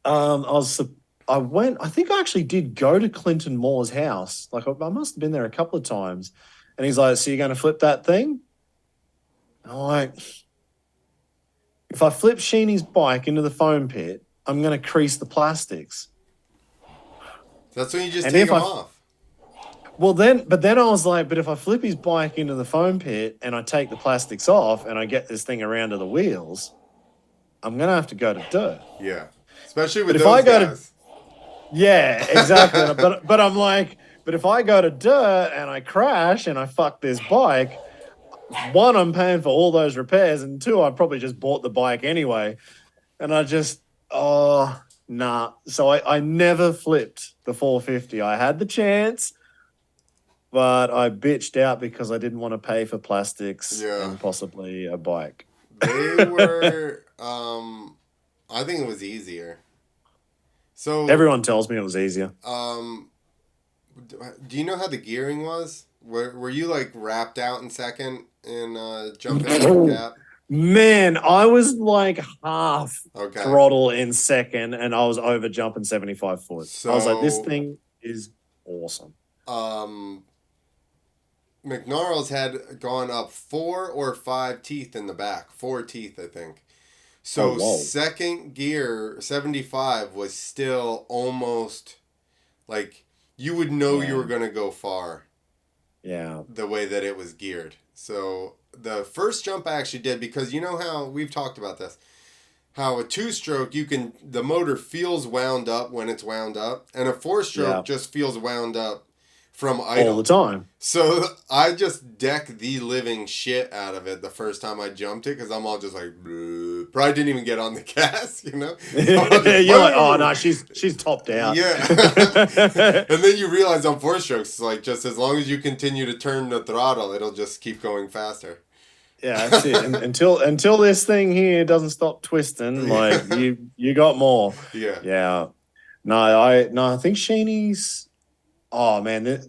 I think I actually did go to Clinton Moore's house. Like I must have been there a couple of times. And he's like, so you're going to flip that thing? I'm like, if I flip Sheeny's bike into the foam pit, I'm going to crease the plastics. That's when you just And take if them I, off. but then I was like, but if I flip his bike into the foam pit and I take the plastics off and I get this thing around to the wheels, I'm going to have to go to dirt. Yeah. Especially But with if I those go to, guys. yeah, exactly. But I'm like, but if I go to dirt and I crash and I fuck this bike, one, I'm paying for all those repairs, and two, I probably just bought the bike anyway. And I just, oh, nah. So I never flipped the 450. I had the chance, but I bitched out because I didn't want to pay for plastics Yeah. and possibly a bike. They were, I think it was easier. So, Everyone tells me it was easier. um, do you know how the gearing was? Were you like wrapped out in second and jumping into the gap? Man, I was like half Okay. throttle in second and I was over jumping 75 foot. I was like, this So, thing is awesome. um, McNarls had gone up 4 or 5 teeth in the back. 4 teeth, I think. Oh, So whoa. second gear 75 was still almost like you would know you were Yeah. going to go far Yeah. the way that it was geared. So the first jump I actually did because you know how we've talked about this. How a two-stroke the motor feels wound up when it's wound up and a four-stroke Yeah. just feels wound up from All the idle. time. So I just decked the living shit out of it the first time I jumped it because I'm all just like, bleh. Probably didn't even get on the gas, you know? Just, You're like, oh woo! no, she's topped out. Yeah. And then you realize on four strokes, like just as long as you continue to turn the throttle, it'll just keep going faster. Yeah, that's it. And until this thing here doesn't stop twisting, like Yeah. you got more. Yeah. Yeah. No, I think Sheenie's. Oh man,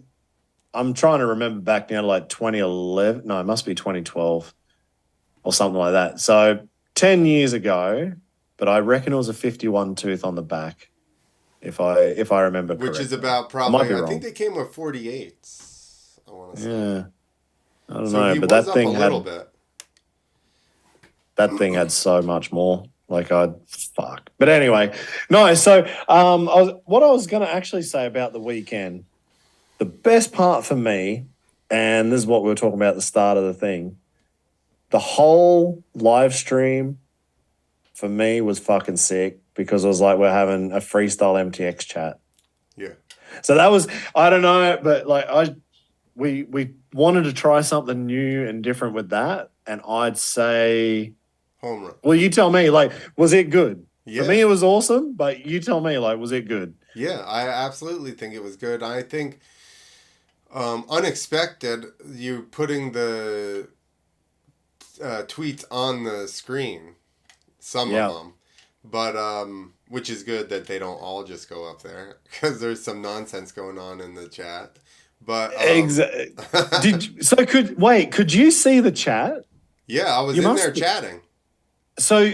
I'm trying to remember back now to like 2011. No, it must be 2012 or something like that. So 10 years ago, but I reckon it was a 51 tooth on the back, if I remember Which is correctly. about I might probably, be I think wrong. they came with 48s, I want to say. Yeah, I don't So know, he but was up a little bit. that thing had so much more. Like I fuck. But anyway, no. So what I was going to actually say about the weekend, the best part for me, and this is what we were talking about at the start of the thing, the whole live stream for me was fucking sick because it was like we're having a freestyle MTX chat. Yeah. So that was, I don't know, but like we wanted to try something new and different with that, and I'd say, Home run. well, you tell me, like, was it good? For me, Yeah. it was awesome, but you tell me, like, was it good? Yeah, I absolutely think it was good. I think unexpected you putting the tweets on the screen, some of Yeah. them, but which is good that they don't all just go up there because there's some nonsense going on in the chat. But Exactly. Could you see the chat? yeah, I was You in there must. chatting. So,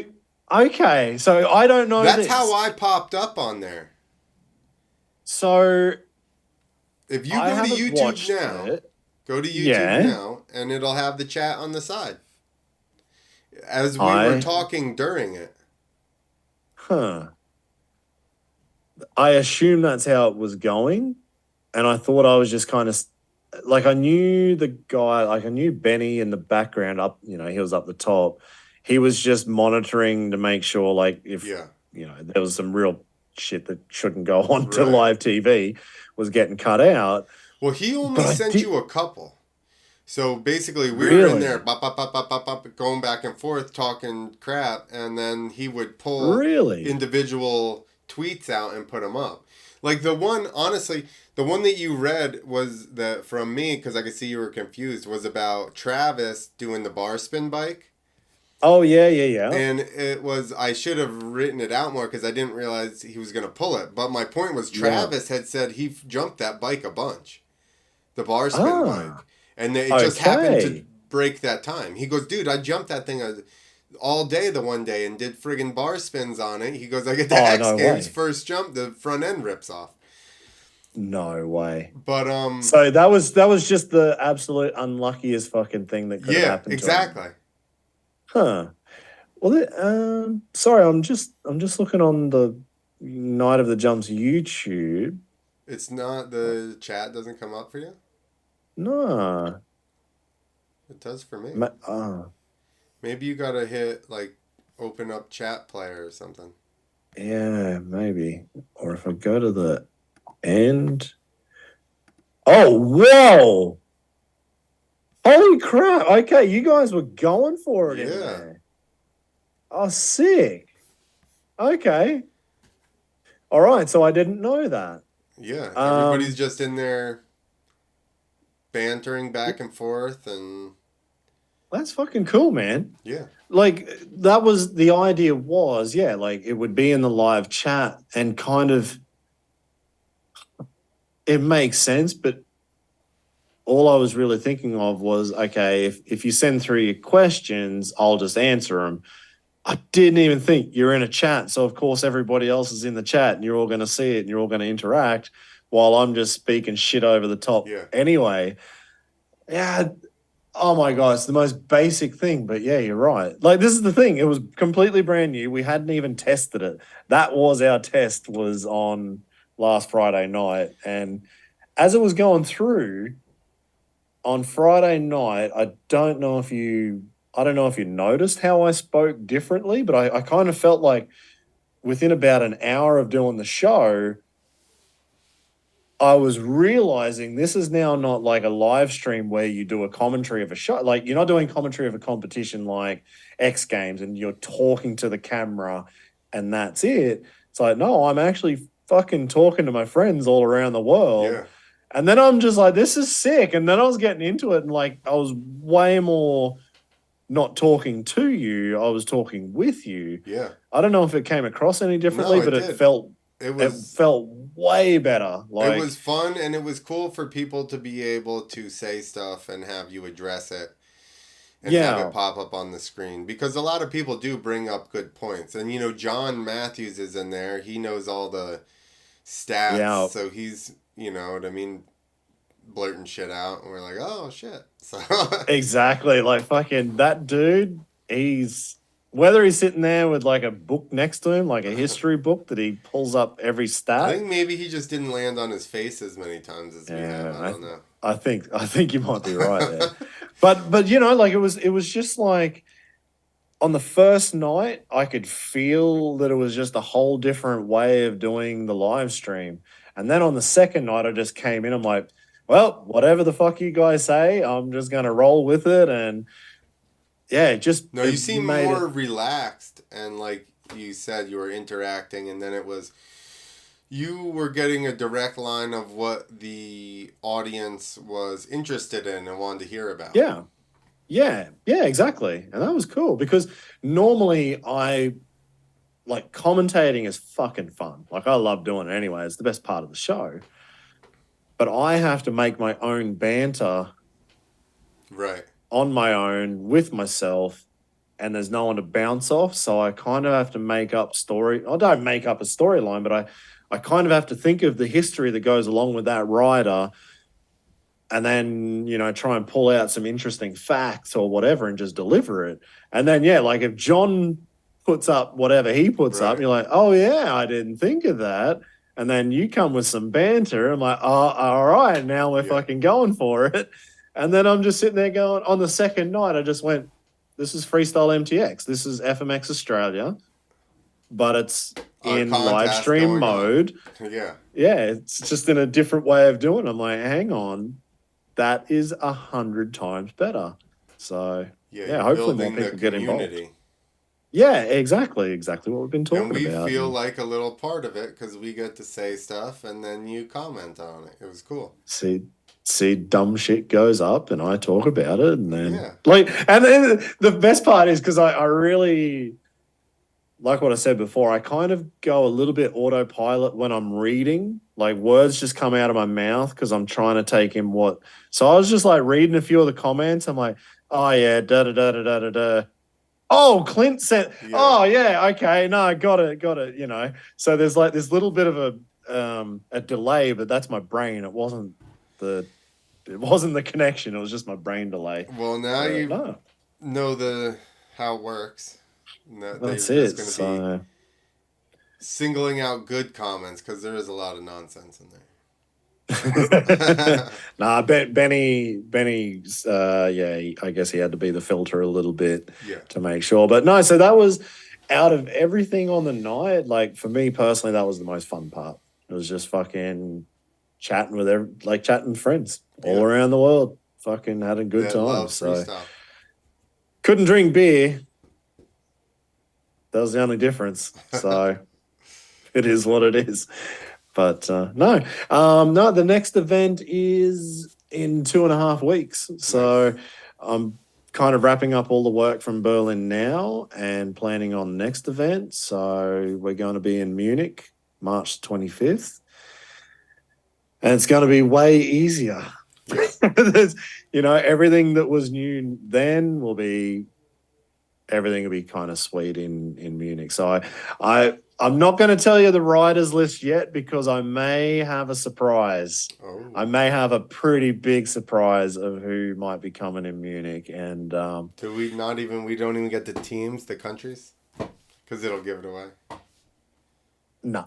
okay. So I don't know That's how this. I popped up on there. So If you I go to haven't YouTube watched now, it. go to YouTube Yeah. now, and it'll have the chat on the side as we were I, talking during it. huh. I assume that's how it was going. And I thought I was just kind of like, I knew the guy, like I knew Benny in the background up, he was up the top. He was just monitoring to make sure, like, if, Yeah, there was some real shit that shouldn't go on to right. live TV was getting cut out. Well, he only But I sent did you a couple. So basically, we were in there, really, bop, bop, bop, bop, bop, bop, going back and forth, talking crap, and then he would pull really. individual tweets out and put them up. Like the one, honestly, the one that you read was that from me because I could see you were confused. Was about Travis doing the bar spin bike, Oh, yeah, yeah, yeah. and it was I should have written it out more because I didn't realize he was gonna pull it. But my point was Yeah. Travis had said he jumped that bike a bunch, the bar spin bike, Ah, and it just happened to okay. break that time. He goes, dude, I jumped that thing all day the one day and did friggin' bar spins on it. He goes, I get the Oh, X no Games way. first jump, the front end rips off. No way. But So that was just the absolute unluckiest fucking thing that could have yeah, happened to him. exactly. Huh. Well, sorry, I'm just looking on the Night of the Jumps YouTube. It's not the chat doesn't come up for you. No. It does for me. Ma- uh, Maybe you gotta hit like open up chat player or something. yeah, maybe. Or if I go to the end. Oh, whoa. Holy crap. Okay, you guys were going for it in Yeah. there. Oh, sick. Okay. All right, so I didn't know that. Yeah. Everybody's Um, just in there bantering back and forth, and that's fucking cool, man. yeah. Like that was the idea was, yeah, like it would be in the live chat and kind of it makes sense, but all I was really thinking of was, okay, if you send through your questions, I'll just answer them. I didn't even think you're in a chat. So, of course, everybody else is in the chat and you're all going to see it and you're all going to interact while I'm just speaking shit over the top Yeah. anyway. Yeah. Oh my God. It's the most basic thing. But yeah, you're right. Like, this is the thing. It was completely brand new. We hadn't even tested it. That was our test, was on last Friday night. And as it was going through, on Friday night, I don't know if you noticed how I spoke differently, but I kind of felt like within about an hour of doing the show, I was realizing this is now not like a live stream where you do a commentary of a show. Like, you're not doing commentary of a competition like X Games and you're talking to the camera and that's it. It's like, no, I'm actually fucking talking to my friends all around the world. Yeah. And then I'm just like, this is sick. And then I was getting into it and like I was way more not talking to you, I was talking with you. Yeah. I don't know if it came across any differently, No, it but it did. felt It it was felt way better. it Like, was fun, and it was cool for people to be able to say stuff and have you address it and have it yeah, pop up on the screen, because a lot of people do bring up good points. And John Matthews is in there. He knows all the stats, yeah, so he's, you know what I mean, blurting shit out, and we're like, "Oh shit." So exactly. Like fucking that dude, he's whether he's sitting there with like a book next to him, like a history book that he pulls up every I stat. think maybe he just didn't land on his face as many times as we have. Yeah, I don't know. I think you might be right there. But like it was just like on the first night, I could feel that it was just a whole different way of doing the live stream. And then on the second night, I just came in. I'm like, well, whatever the fuck you guys say, I'm just gonna roll with it. And yeah, No, you it seem made more it. relaxed, and like you said, you were interacting, and then it was you were getting a direct line of what the audience was interested in and wanted to hear about. Yeah, yeah, exactly. And that was cool because normally I like commentating is fucking fun. Like I love doing it anyway. It's the best part of the show. But I have to make my own banter Right. on my own with myself and there's no one to bounce off. So I kind of have to make up story. I don't make up a storyline, but I kind of have to think of the history that goes along with that rider and then, try and pull out some interesting facts or whatever and just deliver it. And then, yeah, like if John puts up whatever he puts up, Right. you're like, oh, yeah, I didn't think of that. And then you come with some banter. I'm like, oh, all right, now we're Yeah. fucking going for it. And then I'm just sitting there going, on the second night, I just went, this is Freestyle MTX. This is FMX Australia, but it's A in live contest stream going on. mode. Yeah. Yeah, it's just in a different way of doing it. I'm like, hang on, that is 100 times better. So Yeah, yeah, you're hopefully more building the people get involved. community. Yeah, exactly what we've been And talking we about. feel like a little part of it because we get to say stuff and then you comment on it. It was cool. See dumb shit goes up and I talk about it and then Yeah. and then the best part is because I really like what I said before, I kind of go a little bit autopilot when I'm reading. Like words just come out of my mouth because I'm trying to take in what. So I was just like reading a few of the comments. I'm like, oh yeah, da da da da da da da. Oh, Clint said, Yeah. oh yeah, okay, no, got it. So there's like this little bit of a delay, but that's my brain. The it wasn't the connection. It was just my brain delay. Well, now But you no, know how it works. That that's they're just it. going to be So singling out good comments because there is a lot of nonsense in there. nah, Benny's, yeah, I guess he had to be the filter a little bit Yeah. to make sure. But no, so that was out of everything on the night. Like for me personally, that was the most fun part. It was just fucking chatting with chatting with friends all Yeah. around the world. fucking had a good that time. love So freestyle. couldn't drink beer. That was the only difference. So it is what it is. But no, no. The next event is in 2.5 weeks. So Nice. I'm kind of wrapping up all the work from Berlin now and planning on the next event. So we're going to be in Munich, March 25th, and it's going to be way easier. Yeah. Everything that was new then will be everything will be kind of sweet in Munich. So I'm not going to tell you the riders list yet because I may have a surprise. Oh. I may have a pretty big surprise of who might be coming in Munich, and Do we not even? We don't even get the teams, the countries, because it'll give it away. no,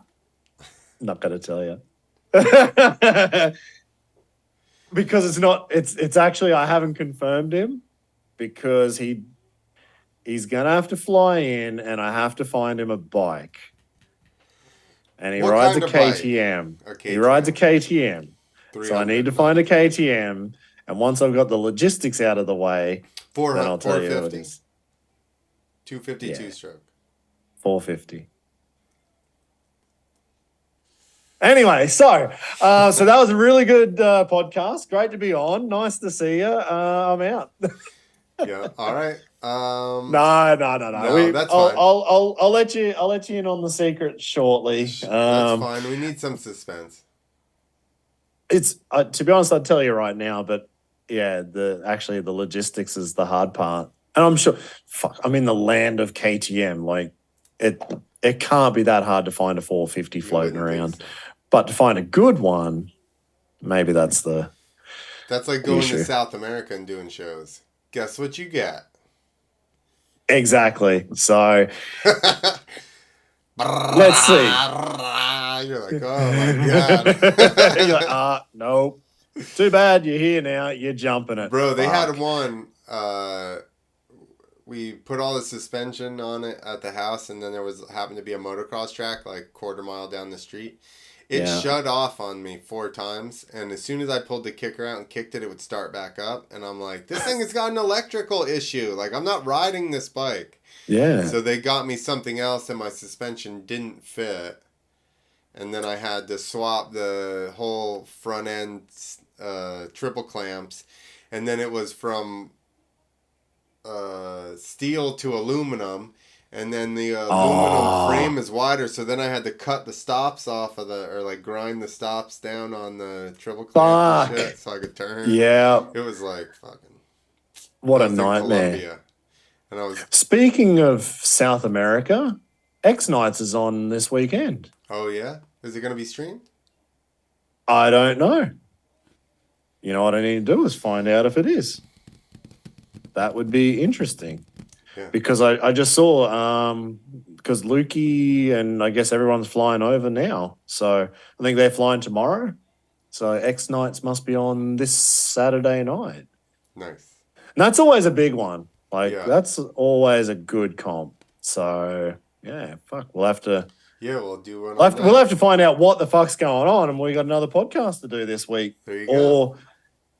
not going to tell you. Because it's not. It's actually I haven't confirmed him because he's gonna have to fly in, and I have to find him a bike. And he What rides a kind of bike? KTM. A He rides a KTM. KTM. So I 300. need to find a KTM. And once I've got the logistics out of the way, then I'll tell you who it 450. is. 252 Yeah. stroke. 450. Anyway, so that was a really good podcast. Great to be on. Nice to see you. I'm out. Yeah. All right. No. No, that's fine. I'll let you in on the secret shortly. That's fine. We need some suspense. It's to be honest, I'd tell you right now, but yeah, the logistics is the hard part, and I'm sure. Fuck, I'm in the land of KTM. Like it can't be that hard to find a 450 floating around, So. but to find a good one, maybe that's the. That's like going issue. to South America and doing shows. Guess what you get? Exactly. So let's see. You're like, oh my god. You're like, nope. Too bad you're here now. You're jumping it. Bro, they Fuck. had one. We put all the suspension on it at the house, and then there happened to be a motocross track like quarter mile down the street. It shut off on me 4 times, and as soon as I pulled the kicker out and kicked it, it would start back up. And I'm like, this thing has got an electrical issue. Like, I'm not riding this bike. Yeah. So they got me something else, and my suspension didn't fit. And then I had to swap the whole front end triple clamps. And then it was from steel to aluminum. And then the aluminum frame is wider, so then I had to cut the stops off of or like grind the stops down on the triple clamp and shit so I could turn. Yeah. It was like fucking. What a nightmare. Colombia, and I was. Speaking of South America, X Nights is on this weekend. Oh yeah, is it going to be streamed? I don't know. You know what I need to do is find out if it is. That would be interesting. Yeah. Because I just saw because Lukey and I guess everyone's flying over now. So I think they're flying tomorrow. So X Nights must be on this Saturday night. Nice. And that's always a big one. Like that's always a good comp. So yeah, fuck. We'll have to. Yeah, we'll do one. We'll have to find out what the fuck's going on, and we got another podcast to do this week. There you go. Or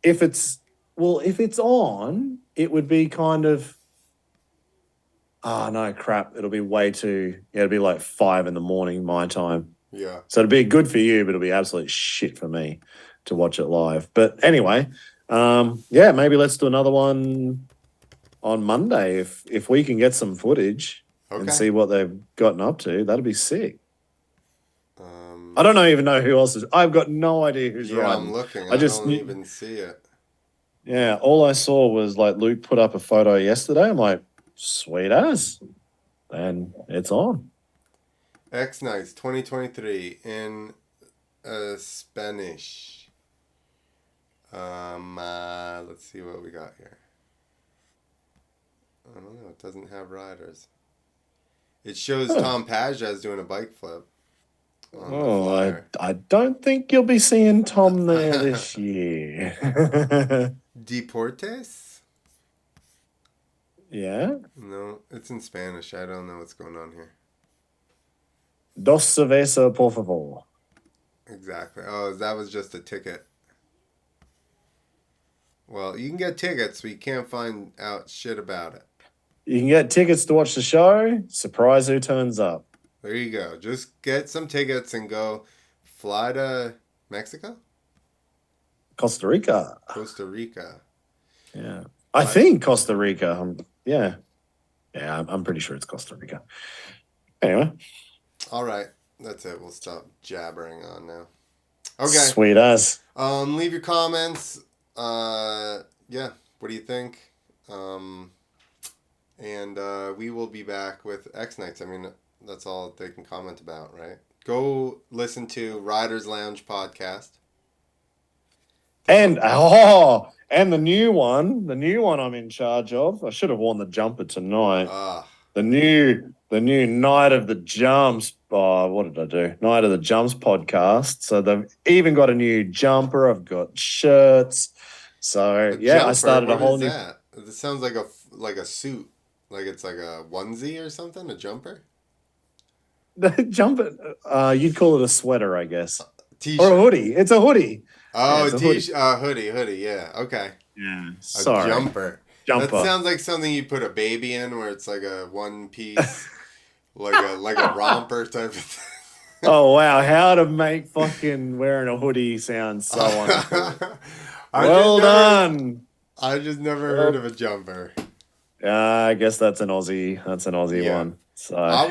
if it's on, it would be kind of. Oh, no, crap. It'll be way too... Yeah, it'll be like 5 a.m. my time. Yeah. So it'll be good for you, but it'll be absolute shit for me to watch it live. But anyway, yeah, maybe let's do another one on Monday if we can get some footage and see what they've gotten up to. That'd be sick. I don't even know who else is... I've got no idea who's riding. I'm looking. I don't even see it. Yeah, all I saw was like Luke put up a photo yesterday. I'm like, sweet as. And it's on. X Nights 2023 in Spanish. Let's see what we got here. I don't know. It doesn't have riders. It shows Tom Pajaz doing a bike flip. I don't think you'll be seeing Tom there this year. Deportes? Yeah? No, it's in Spanish. I don't know what's going on here. Dos cerveza, por favor. Exactly. Oh, that was just a ticket. Well, you can get tickets, but you can't find out shit about it. You can get tickets to watch the show. Surprise who turns up. There you go. Just get some tickets and go fly to Mexico? Costa Rica. Costa Rica. Yeah. I think Costa Rica. Yeah. Yeah, I'm pretty sure it's Costa Rica. Anyway. All right. That's it. We'll stop jabbering on now. Okay. Sweet as. Leave your comments. Yeah. What do you think? And we will be back with X Nights. I mean, that's all they can comment about, right? Go listen to Riders Lounge podcast. And the new one I'm in charge of. I should have worn the jumper tonight. The new Night of the Jumps. Oh, what did I do? Night of the Jumps podcast. So they've even got a new jumper. I've got shirts. So Jumper, I started a whole new. That? It sounds like a suit, like it's like a onesie or something. A jumper. The jumper. You'd call it a sweater, I guess, T-shirt. or a hoodie. It's a hoodie. Oh, yeah, hoodie. Yeah, okay. Yeah, A jumper. Jumper. That sounds like something you put a baby in, where it's like a one piece, like a romper type of thing. Oh wow! How to make fucking wearing a hoodie sound so uncool. Well done. I just never heard of a jumper. I guess that's an Aussie. That's an Aussie one. So no. I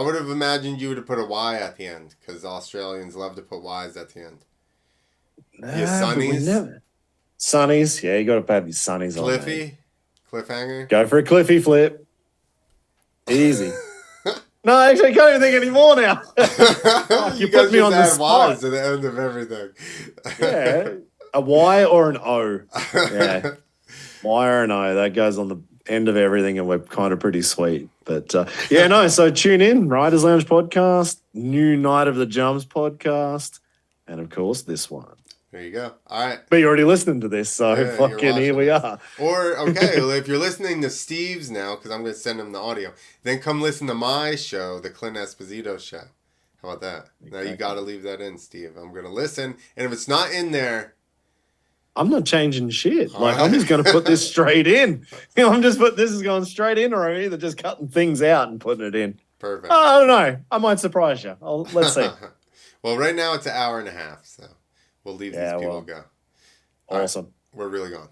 would have imagined you would have put a Y at the end, because Australians love to put Y's at the end. Your sunnies. Sunnies, yeah, you got to have your sunnies on. Cliffy, cliffhanger. Go for a Cliffy flip. Easy. No, actually, I can't even think anymore now. You put me on the spot. Y's at the end of everything. Yeah, a Y or an O. Yeah, Y or an O. That goes on the end of everything, and we're kind of pretty sweet. But so tune in, Riders Lounge podcast, new Night of the Jumps podcast, and of course this one. There you go. All right. But you're already listening to this, so fucking here we are. Or, okay, well, if you're listening to Steve's now, because I'm going to send him the audio, then come listen to my show, the Clint Esposito Show. How about that? Exactly. Now you got to leave that in, Steve. I'm going to listen, and if it's not in there... I'm not changing shit. I'm just going to put this straight in. This is going straight in, or I'm either just cutting things out and putting it in. Perfect. I don't know. I might surprise you. Let's see. Well, right now it's an hour and a half, so... We'll leave these people go. Awesome. Right, we're really gone.